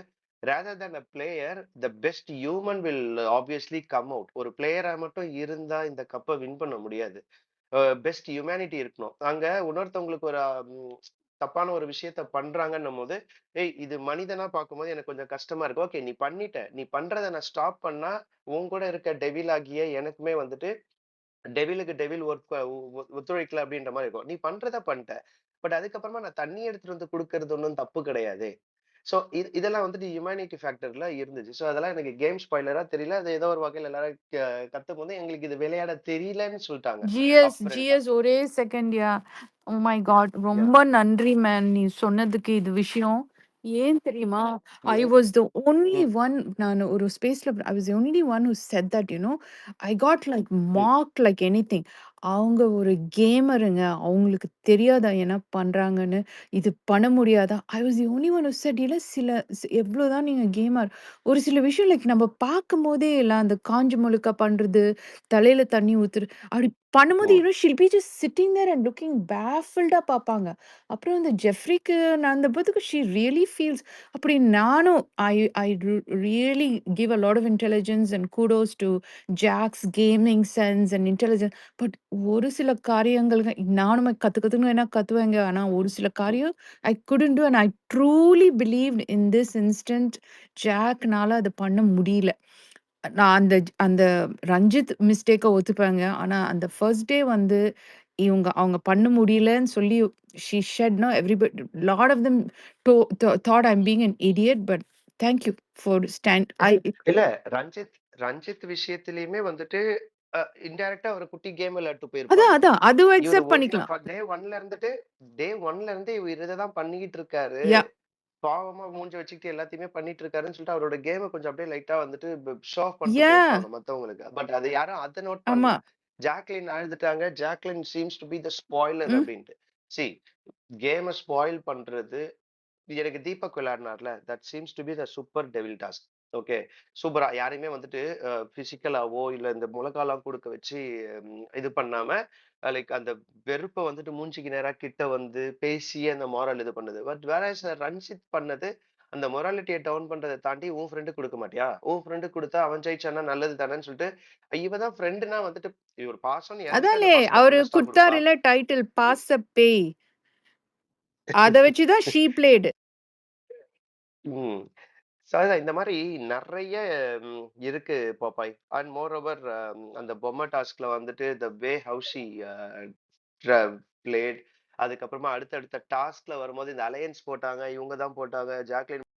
rather than a player, the best human will obviously come out. ஒரு பிளேயரா மட்டும் இருந்தா இந்த கப்பை வின் பண்ண முடியாது. பெஸ்ட் ஹியூமனிட்டி இருக்கணும். அங்க இன்னொருத்தவங்களுக்கு ஒரு தப்பான ஒரு விஷயத்த பண்றாங்கன்னும் போது, ஏய் இது மனிதனா பார்க்கும்போது எனக்கு கொஞ்சம் கஷ்டமா இருக்கு. ஓகே நீ பண்ணிட்ட, நீ பண்றதை நான் ஸ்டாப் பண்ணா உன் கூட இருக்க டெவில் ஆகிய எனக்குமே வந்துட்டு டெவிலுக்கு டெவில் ஒத்துழைக்கல அப்படின்ற மாதிரி இருக்கும். நீ பண்றத பண்ணிட்ட, பட் அதுக்கப்புறமா நான் தண்ணி எடுத்துட்டு வந்து கொடுக்கறது ஒன்றும் தப்பு கிடையாது. சோ இதெல்லாம் வந்துட்டு ஹியூமனிட்டி ஃபேக்டர்ல இருந்துச்சு. சோ அதெல்லாம் எனக்கு கேம் ஸ்பாய்லரா தெரியல. அது ஏதோ ஒரு வகையில எல்லாரும் கத்தும் போது எங்களுக்கு இது விளையாட தெரியலன்னு சொல்லிட்டாங்க. ஜிஎஸ் ஒரே செகண்ட்யா. Oh my god, Yeah. ரொம்ப நன்றி மேன் நீ சொன்னதுக்கு. இது விஷயம் ஏன் தெரியுமா? I was the only one, நான் ஒரு ஸ்பேஸ்ல I was only one who set that I got like mark like anything. அவங்க ஒரு கேமருங்க, அவங்களுக்கு தெரியாதா என்ன பண்றாங்கன்னு, இது பண்ண முடியாதா? I was the only one who set. இல்ல எவ்வளவுதான் நீங்க கேமர், ஒரு சில விஷயம் லைக் நம்ம பார்க்கும் போதே எல்லாம் அந்த காஞ்ச முழுக்க பண்றது, தலையில தண்ணி ஊத்துறது அப்படி பண்ணும்போது she'll be just sitting there and looking பேஃபில்டா பார்ப்பாங்க. அப்புறம் இந்த ஜெஃப்ரிக்கு நடந்தபோதுக்கு ஷி ரியலி ஃபீல்ஸ் அப்படி. நானும் I I really give a lot of intelligence and kudos to Jack's gaming sense and intelligence. But ஒரு சில காரியங்களுக்கு நானும் கத்துக்கத்துன்னு வேணா கத்துவேங்க. ஆனா ஒரு சில காரியம் I couldn't do, and I truly believed in this instant ஜாக்னால அது பண்ண முடியல. நான் அந்த அந்த ரஞ்சித் மிஸ்டேக்க ஒத்துப்பேங்க. ஆனா அந்த ஃபர்ஸ்ட் டே வந்து அவங்க பண்ண முடியலன்னு சொல்லி she said no everybody lot of them thought I'm being an idiot but thank you for stand I இல்ல ரஞ்சித் ரஞ்சித் விஷயத்திலயுமே வந்துட்டு இன்டைரக்டா ஒரு குட்டி கேம் விளையாட்டு போயிருப்பாங்க. அதான் அதுவும் இவரு அக்செப்ட் பண்ணிக்கலாம். டே ஒன்ல இருந்து இவர் இததான் பண்ணிக்கிட்டு இருக்காரு, யா பாவமா மூஞ்ச வச்சுக்கிட்டு எல்லாத்தையுமே பண்ணிட்டு இருக்காருன்னு சொல்லிட்டு அவரோட கேமை கொஞ்சம் அப்படியே லைட்டா வந்துட்டு ஷோ ஆஃப் பண்ணிட்டு யா போயிருப்பாங்க மத்தவங்களுக்கு. பட் அது யாரும் அதை நோட் ஆமா பண்ணல. ஜாக்லின் அழுதுட்டாங்க, Jacqueline seems to be the spoiler ம் அப்படின்ட்டு. சி கேமை ஸ்பாயில் பண்றது எனக்கு தீபக் விளையாடினார்ல, that seems to be the super devil task. Okay, சூப்பரா யாரையுமே வந்துட்டு பிசிக்கலாவோ இல்ல இந்த முழங்காலாம் கொடுக்க வச்சு இது பண்ணாம லைக் அந்த வெறுப்பை வந்துட்டு மூஞ்சிக்கு நேரா கிட்ட வந்து பேசி அந்த மோரல் இது பண்ணுது. பட் வேற ரஞ்சித் பண்ணது அந்த மொராலிட்டியை டவுன் பண்றதை தாண்டி உன் ஃப்ரெண்டு கொடுக்க மாட்டியா, உன் ஃப்ரெண்டு கொடுத்தா அவன் ஜெயிச்சானா நல்லது தானேன்னு சொல்லிட்டு இவதான் ஃப்ரெண்டுனா வந்துட்டு இவர் பாசம் என்கிட்ட அந்த அதான்லே பாசத்தை அவரு honest ஆ கொடுப்பா. குடுத்தாருல டைட்டில் பாஸ் அ பேய் அத வச்சுதான் ஷீ பிளேடு. ம். ஸோ அதுதான் இந்த மாதிரி நிறைய இருக்கு பாப்பாய். அண்ட் மோர் ஓவர் அந்த பொம்மை டாஸ்க்ல வந்துட்டு த வே ஹவு ஷி பிளேட், அதுக்கப்புறமா அடுத்தடுத்த டாஸ்க்ல வரும்போது இந்த அலையன்ஸ் போட்டாங்க, இவங்க தான் போட்டாங்க, ஜாக்லின்